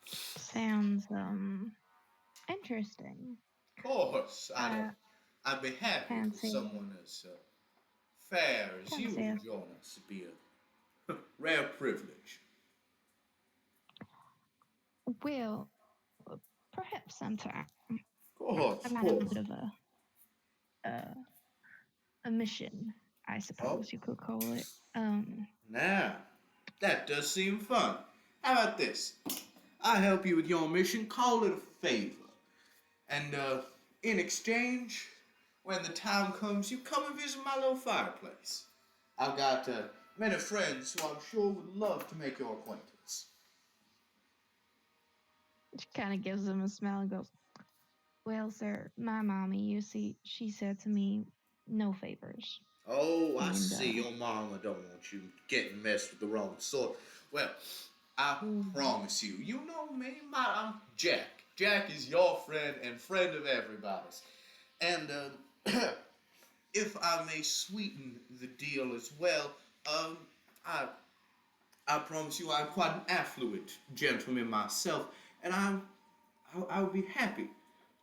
Sounds interesting. Of course, I I'd be happy for fancy someone as fair as Kind of you to says, join us would be a rare privilege. well, perhaps sometime. Of course, I'm of on a bit course. of uh, a mission, I Oh, suppose you could call it. Um, now, that does seem fun. How about this? I help you with your mission, call it a favor. And in exchange, when the time comes, you come and visit my little fireplace. I've got many friends who I'm sure would love to make your acquaintance. she kind of gives him a smile and goes, "Well, sir, my mommy, you see, she said to me, no favors." Oh, I And see. Your mama don't want you getting messed with the wrong sort. Well, I mm, promise you, you know me, I'm Jack. Jack is your friend and friend of everybody's. And if I may sweeten the deal as well, um, I I promise you, I'm quite an affluent gentleman myself, and I would be happy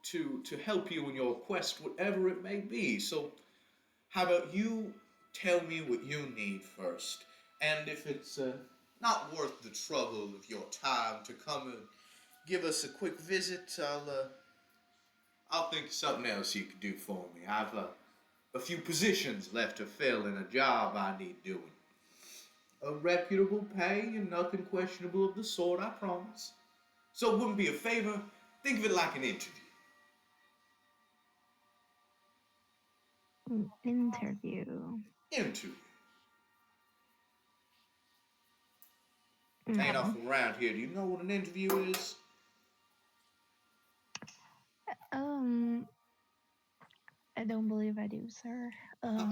to help you in your quest, whatever it may be. So, how about you tell me what you need first, and if it's not worth the trouble of your time to come and give us a quick visit, I'll think of something else you could do for me. I've a few positions left to fill in a job I need doing. A reputable pay and nothing questionable of the sort, I promise. So it wouldn't be a favor. Think of it like an interview. an interview. Interview. Ain't Mm. nothing around here. Do you know what an interview is? Um, I don't believe I do, sir.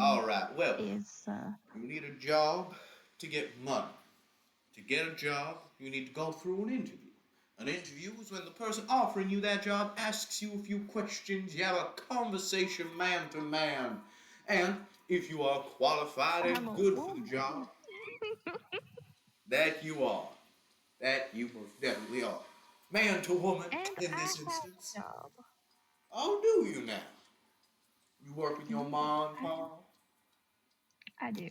All right. Well, It's you need a job to get money. To get a job, you need to go through an interview. An interview is when the person offering you that job asks you a few questions. You have a conversation man to man. And if you are qualified I'm and a good for the woman. job, that you are. That you most definitely are. Man to woman And in I this have instance. a job. Oh, do you now? You work with your Yes, mom and I do. pa? I do.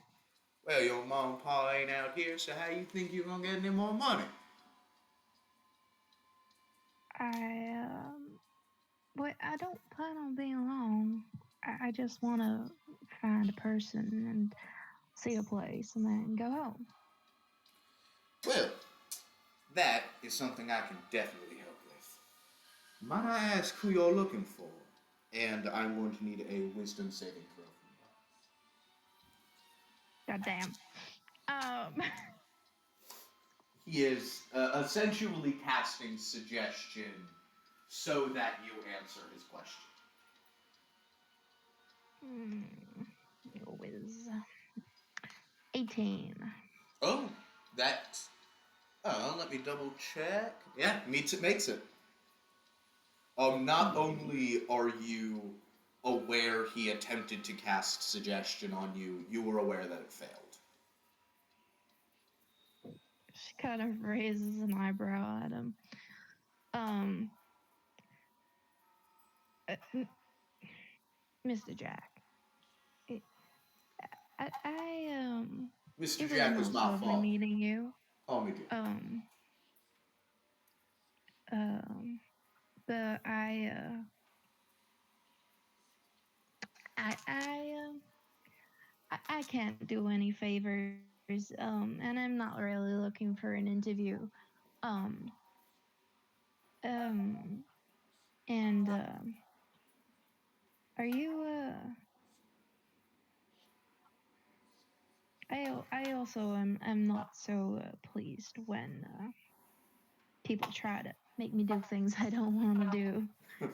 Well, your mom and pa ain't out here, so how you think you're gonna get any more money? I but I don't plan on being long. I just want to find a person and see a place and then go home. Well, that is something I can definitely help with. Might I ask who you're looking for? And I'm going to need a wisdom saving throw from God damn. Um, you. He is essentially casting suggestion so that you answer his question. hmm, Whiz. 18. Oh, that. Let me double check. Yeah, meets it, makes it. Not Yeah. only are you aware he attempted to cast suggestion on you, you were aware that it failed. She kind of raises an eyebrow at him. Um, Mr. Jack, it, Mr. it was Jack was most my lovely fault. meeting you. Call me Jack. Um, um, but I can't do any favors. And I'm not really looking for an interview. Um, um, and are you I also am not so pleased when people try to make me do things I don't want to do.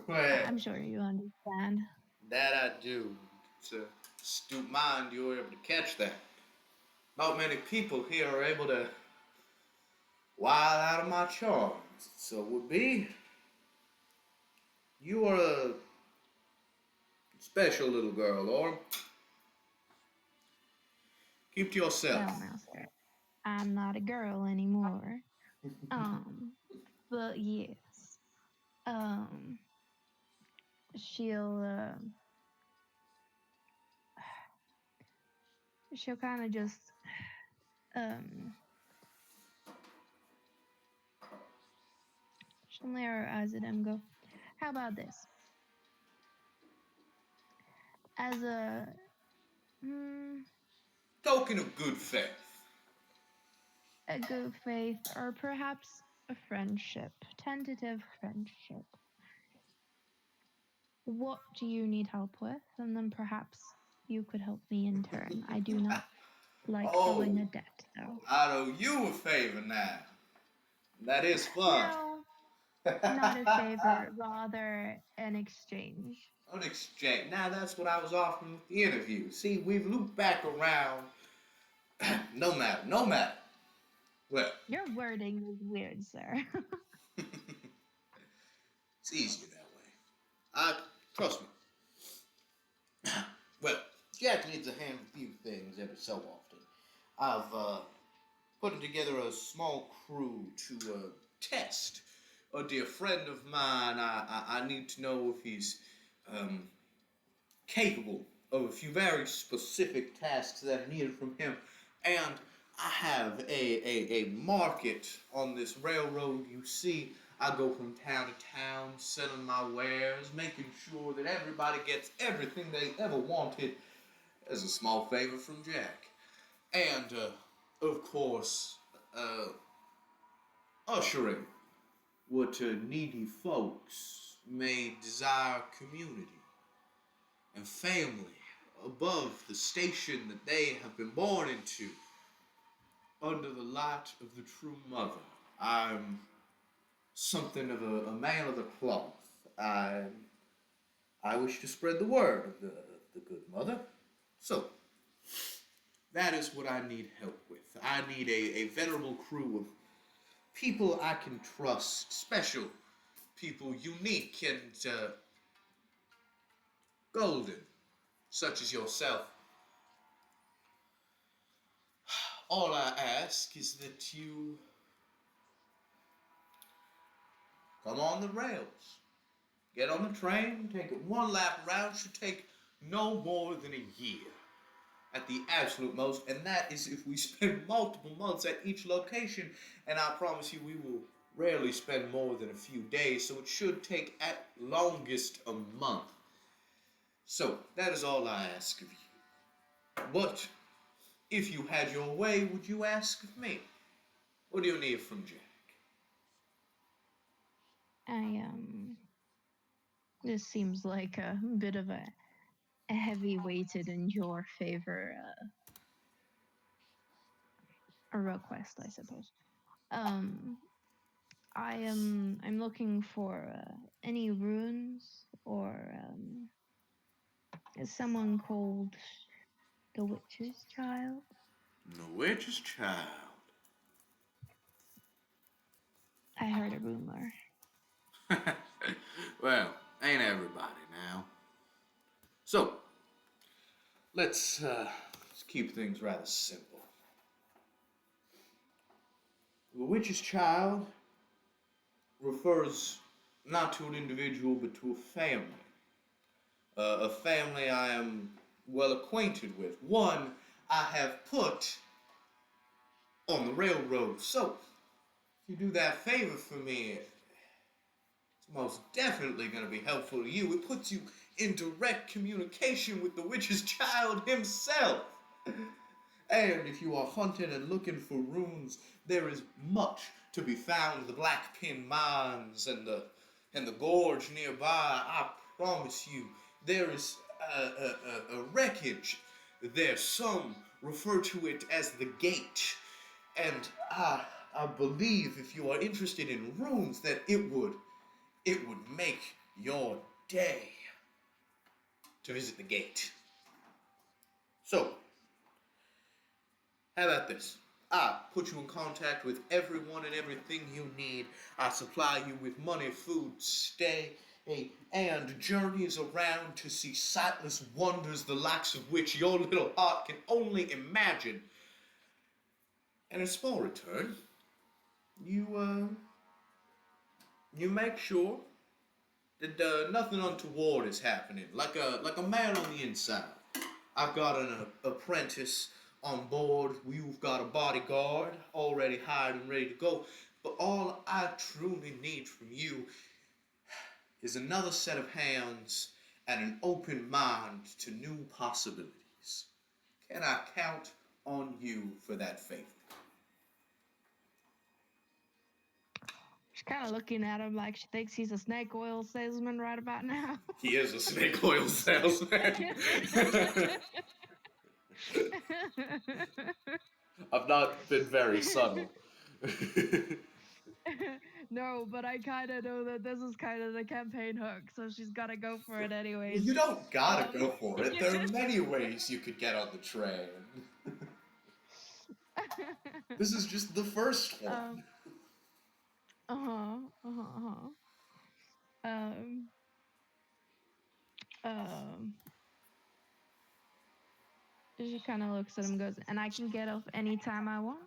Well, I'm sure you understand. that I do. It's a astute mind you were able to catch that. Not many people here are able to wild out of my charms. So would be you are a special little girl, or keep to Well, yourself. now, sir, I'm not a girl anymore. Um, but yes, um, she'll she'll kind of just um she'll narrow her eyes at him and go, how about this? As mm, Token of good faith. a good faith, or perhaps a friendship, tentative friendship. What do you need help with? And then perhaps you could help me in turn. I do not like owing Oh, a debt, though. I owe you a favor now. That is fun. No, not a favor, rather an exchange. An exchange. Now that's what I was offering with the interview. See, we've looped back around. No matter, no matter. Well, Your wording is weird, sir. it's easier that way. Trust me. Well, Jack needs a hand with a few things every so often. I've putting together a small crew to test a dear friend of mine. I need to know if he's um, capable of a few very specific tasks that are needed from him. And I have a market on this railroad. You see, I go from town to town selling my wares, making sure that everybody gets everything they ever wanted as a small favor from Jack. And, of course, ushering what needy folks may desire community and family above the station that they have been born into under the light of the true mother. I'm something of a man of the cloth. I wish to spread the word of the good mother. So, that is what I need help with. I need a venerable crew of people I can trust, special people, unique and golden, such as yourself. All I ask is that you come on the rails, get on the train, take it one lap around. Should take no more than a year at the absolute most, and that is if we spend multiple months at each location. And I promise you, we will rarely spend more than a few days, so it should take at longest a month. So that is all I ask of you. But if you had your way, would you ask of me? What do you need from Jack? I this seems like a bit of a heavy weighted in your favor a request, I suppose. Um, I'm looking for any runes or is someone called the Witch's Child? The witch's child. I heard a rumor. Well, ain't everybody now. So, let's keep things rather simple. The witch's child refers not to an individual but to a family. A family I am well acquainted with. One I have put on the railroad. So, if you do that favor for me, it's most definitely going to be helpful to you. It puts you in direct communication with the witch's child himself. And if you are hunting and looking for runes, there is much to be found in the Black Pin mines and the gorge nearby. I promise you, there is a wreckage there. Some refer to it as the gate, and I believe if you are interested in runes, that it would make your day to visit the gate. So, how about this? I put you in contact with everyone and everything you need. I supply you with money, food, stay, and journeys around to see sightless wonders the likes of which your little heart can only imagine. And in small return, you make sure that nothing untoward is happening, like a man on the inside. I've got an apprentice on board. You've got a bodyguard already hired and ready to go. But all I truly need from you is another set of hands and an open mind to new possibilities. Can I count on you for that favor? She's kind of looking at him like she thinks he's a snake oil salesman right about now. He is a snake oil salesman. I've not been very subtle. No, but I kind of know that this is kind of the campaign hook, so she's got to go for it Well, anyways. you don't gotta go for it. There are many ways you could get on the train. This is just the first one. Uh-huh, uh-huh, uh-huh. Um, um, she kind of looks at him and goes, and I can get off anytime I want?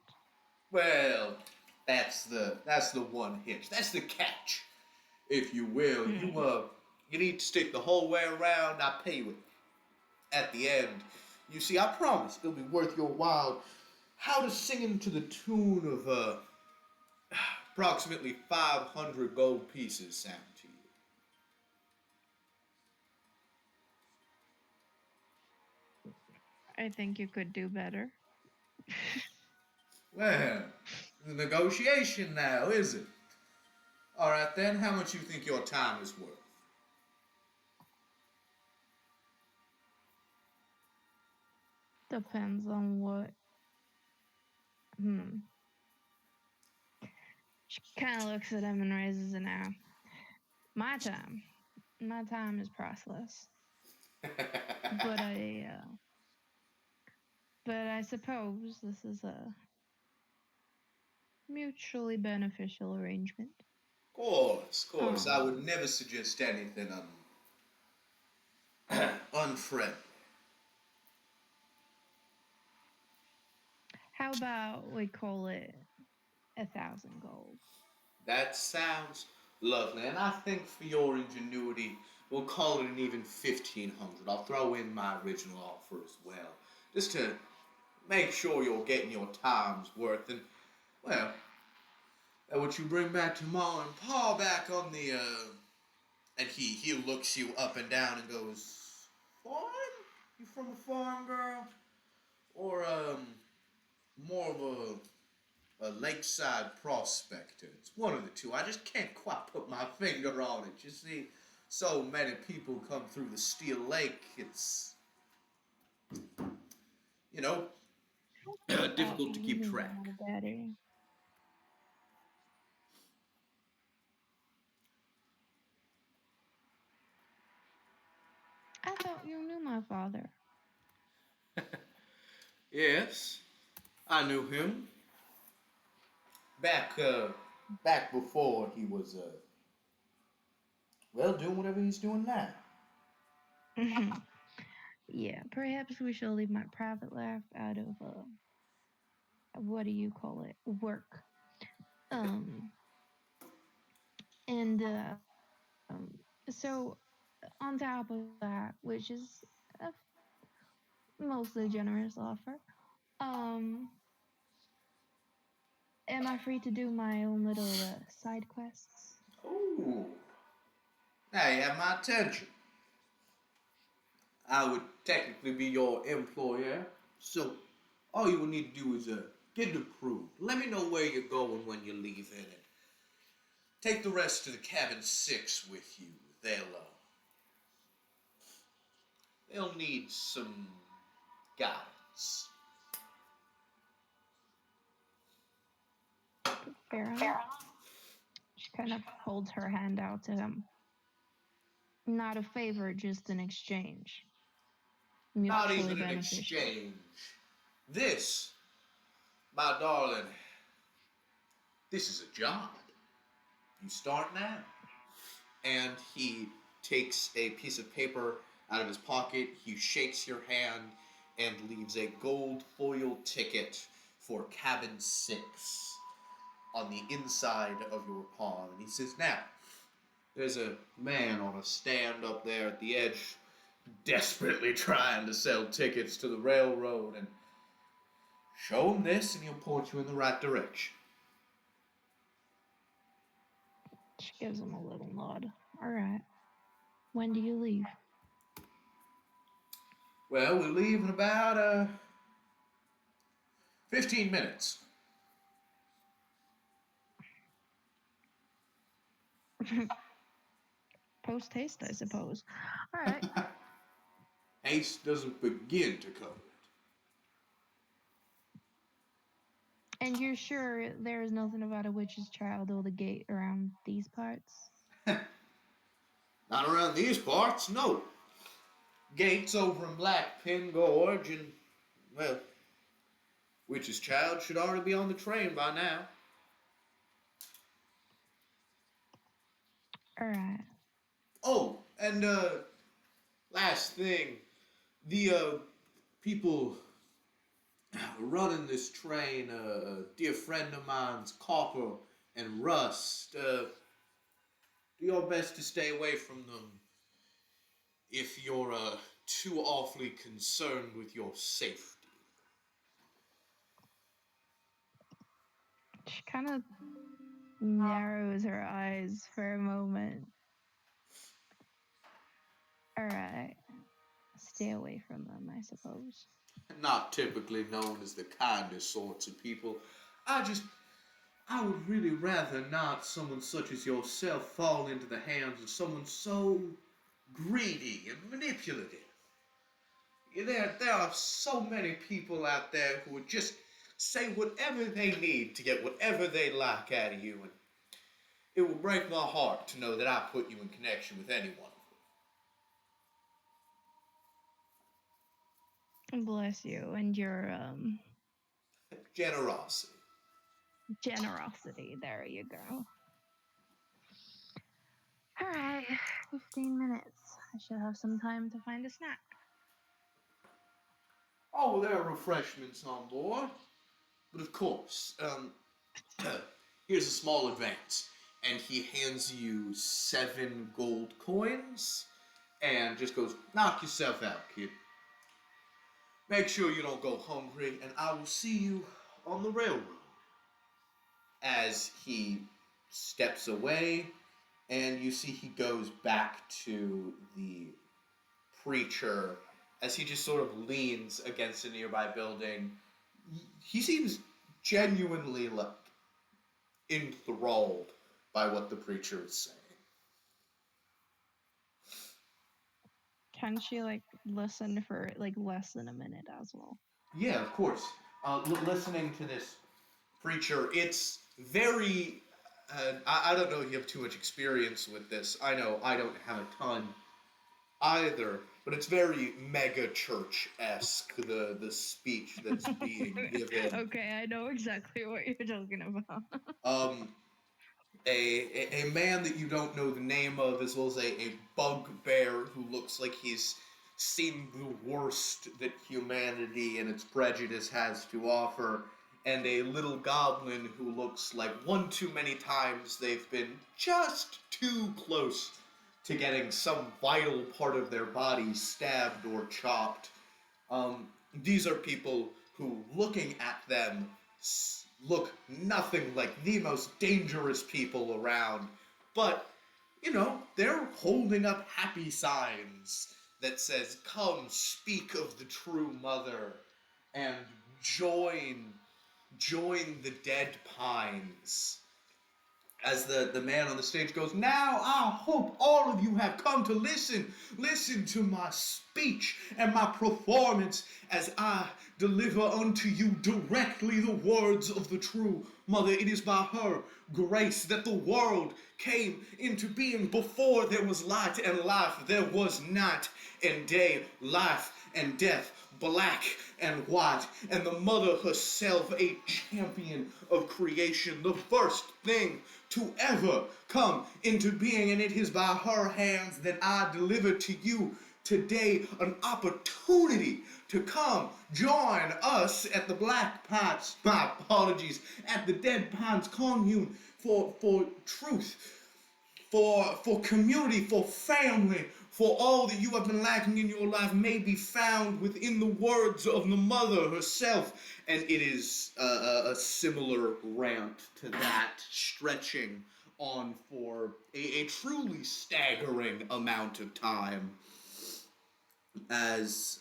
Well, that's the one hitch. That's the catch, if you will. You need to stick the whole way around. I pay you at the end. You see, I promise it'll be worth your while. How does singing to the tune of approximately 500 gold pieces sound to you? I think you could do better. Well, the negotiation now, is it? All right then. How much you think your time is worth? Depends on what. She kind of looks at him and raises an eye. My time is priceless. But I suppose this is a mutually beneficial arrangement. Of course. I would never suggest anything unfriendly. How about we call it 1,000 gold? That sounds lovely, and I think for your ingenuity, we'll call it an even 1,500. I'll throw in my original offer as well, just to make sure you're getting your time's worth. And well, that what you bring back to Ma and Pa back on the And he looks you up and down and goes, "Farm? You from a farm, girl? Or more of a lakeside prospector? It's one of the two. I just can't quite put my finger on it. You see, so many people come through the Steel Lake. It's you know difficult to keep track." Daddy. I thought you knew my father. Yes, I knew him back before he was well doing whatever he's doing now. Yeah, perhaps we shall leave my private life out of what do you call it? Work. Um, and um, so on top of that, which is a mostly generous offer, um, am I free to do my own little side quests? Ooh, now you have my attention. I would technically be your employer. So all you would need to do is get it approved. Let me know where you're going when you're leaving, and take the rest to the cabin 6 with you. They'll need some guidance. Fair enough. She kind of holds her hand out to him. Not a favor, just an exchange. Not Mutually even an beneficial. exchange. This, my darling, this is a job. You start now. And he takes a piece of paper out of his pocket. He shakes your hand and leaves a gold foil ticket for cabin 6 on the inside of your palm. And he says, "Now, there's a man on a stand up there at the edge, desperately trying to sell tickets to the railroad. And Show him this and he'll point you in the right direction. She gives him a little nod. All right. When do you leave? Well, we leave in about 15 minutes. Post haste, I suppose. All right. Haste doesn't begin to cover And you're sure there is nothing about a witch's child or the gate around these parts? it. Not around these parts, no. Gates over in Blackpin Gorge, and, well, Witch's Child should already be on the train by now. All right. Oh, and, last thing, the, people running this train, a dear friend of mine's, Copper and Rust, do your best to stay away from them if you're, too awfully concerned with your safety. She kind of narrows her eyes for a moment. All right. Stay away from them, I suppose. Not typically known as the kindest sorts of people. I would really rather not someone such as yourself fall into the hands of someone so greedy and manipulative. There are so many people out there who would just say whatever they need to get whatever they like out of you, and it would break my heart to know that I put you in connection with anyone. Bless you and your Generosity. generosity. There you go. All right, 15 minutes. I should have some time to find a snack. Oh, there are refreshments on board. But of course, here's a small advance. And he hands you 7 gold coins and just goes, knock yourself out, kid. Make sure you don't go hungry, and I will see you on the railroad. As he steps away, and you see he goes back to the preacher as he just sort of leans against a nearby building. He seems genuinely like enthralled by what the preacher is saying. Can she like listen for like less than a minute as well? Yeah, of course. Listening to this preacher, it's very. I don't know if you have too much experience with this. I know I don't have a ton either, but it's very mega church esque. The speech that's being given. Okay, I know exactly what you're talking about. Um, a man that you don't know the name of, as well as a bugbear who looks like he's seen the worst that humanity and its prejudice has to offer, and a little goblin who looks like one too many times they've been just too close to getting some vital part of their body stabbed or chopped. These are people who, looking at them, look nothing like the most dangerous people around. But, they're holding up happy signs that says, come speak of the true mother and join the dead pines. As the man on the stage goes, now I hope all of you have come to listen to my speech and my performance as I deliver unto you directly the words of the true mother. It is by her grace that the world came into being. Before there was light and life, there was night and day, life and death, black and white, and the mother herself, a champion of creation, the first thing to ever come into being, and it is by her hands that I deliver to you today an opportunity to come join us at the Black Pines, at the Dead Pines Commune for truth, for community, for family, for all that you have been lacking in your life may be found within the words of the mother herself. And it is a similar rant to that, stretching on for a truly staggering amount of time as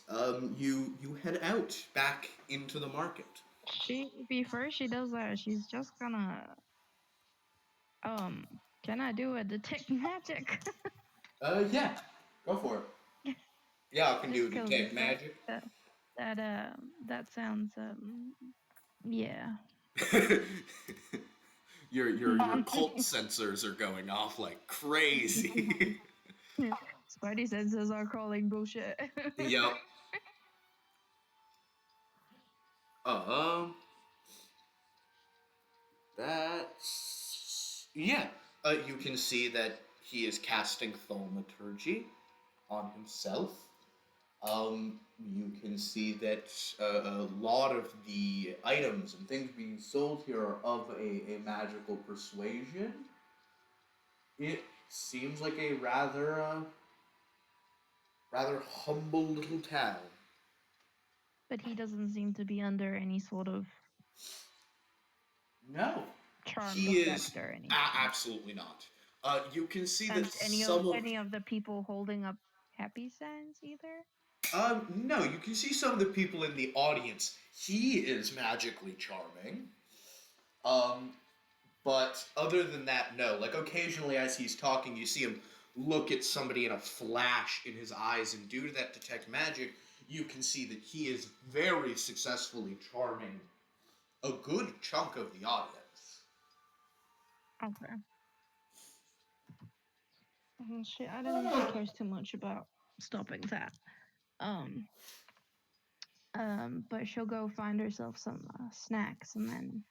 you head out back into the market. She before she does that, she's just gonna um can I do a detect magic? Yeah, go for it. Yeah, I can Just do cause detect magic. that sounds yeah. Your cult sensors are going off like crazy. Spidey senses are calling bullshit. Yep. Um, that's yeah. You can see that he is casting thaumaturgy on himself. You can see that a lot of the items and things being sold here are of a magical persuasion. It seems like a rather humble little town. But he doesn't seem to be under any sort of No, charmed he is effect or anything. absolutely not. You can see that And some of any of the people holding up happy signs either? no, you can see some of the people in the audience. He is magically charming. Um, but other than that, no. Like occasionally, as he's talking, you see him look at somebody in a flash in his eyes, and due to that detect magic, you can see that he is very successfully charming a good chunk of the audience. Okay. I don't think she cares too much about stopping that. Um, but she'll go find herself some snacks and then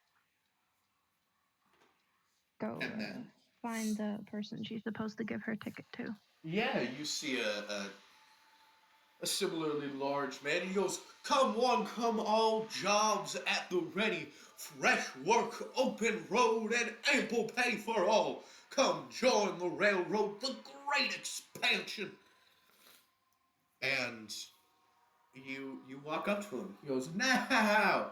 go And then, find the person she's supposed to give her ticket to. yeah, you see a similarly large man. He goes, "Come one, come all, jobs at the ready, fresh work, open road, and ample pay for all. Come join the railroad, the great expansion." And you walk up to him. He goes, now,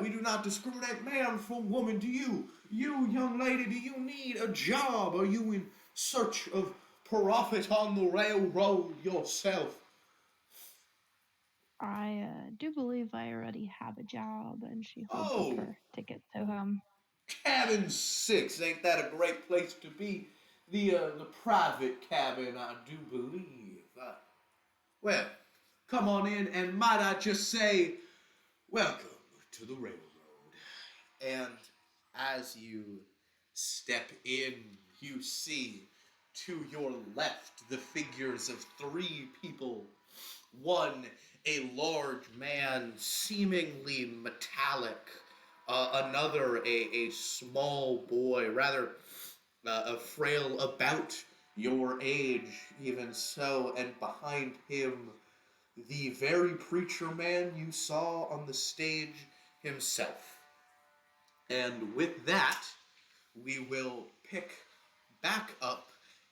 we do not discriminate man from woman. Do you young lady, do you need a job? Are you in search of profit on the railroad yourself? I do believe I already have a job, and she holds up Oh, her ticket to him. cabin 6, ain't that a great place to be? The private cabin, I do believe. Well, come on in, and might I just say, welcome to the railroad. And as you step in, you see to your left the figures of three people. One, a large man, seemingly metallic. Another, a small boy, rather a frail, about your age, even so. And behind him, the very preacher man you saw on the stage himself. And with that, we will pick back up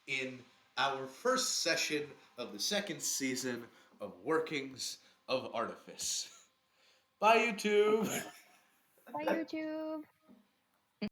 in our first session of the second season of Workings of Artifice. Bye, YouTube! Okay. Bye, YouTube.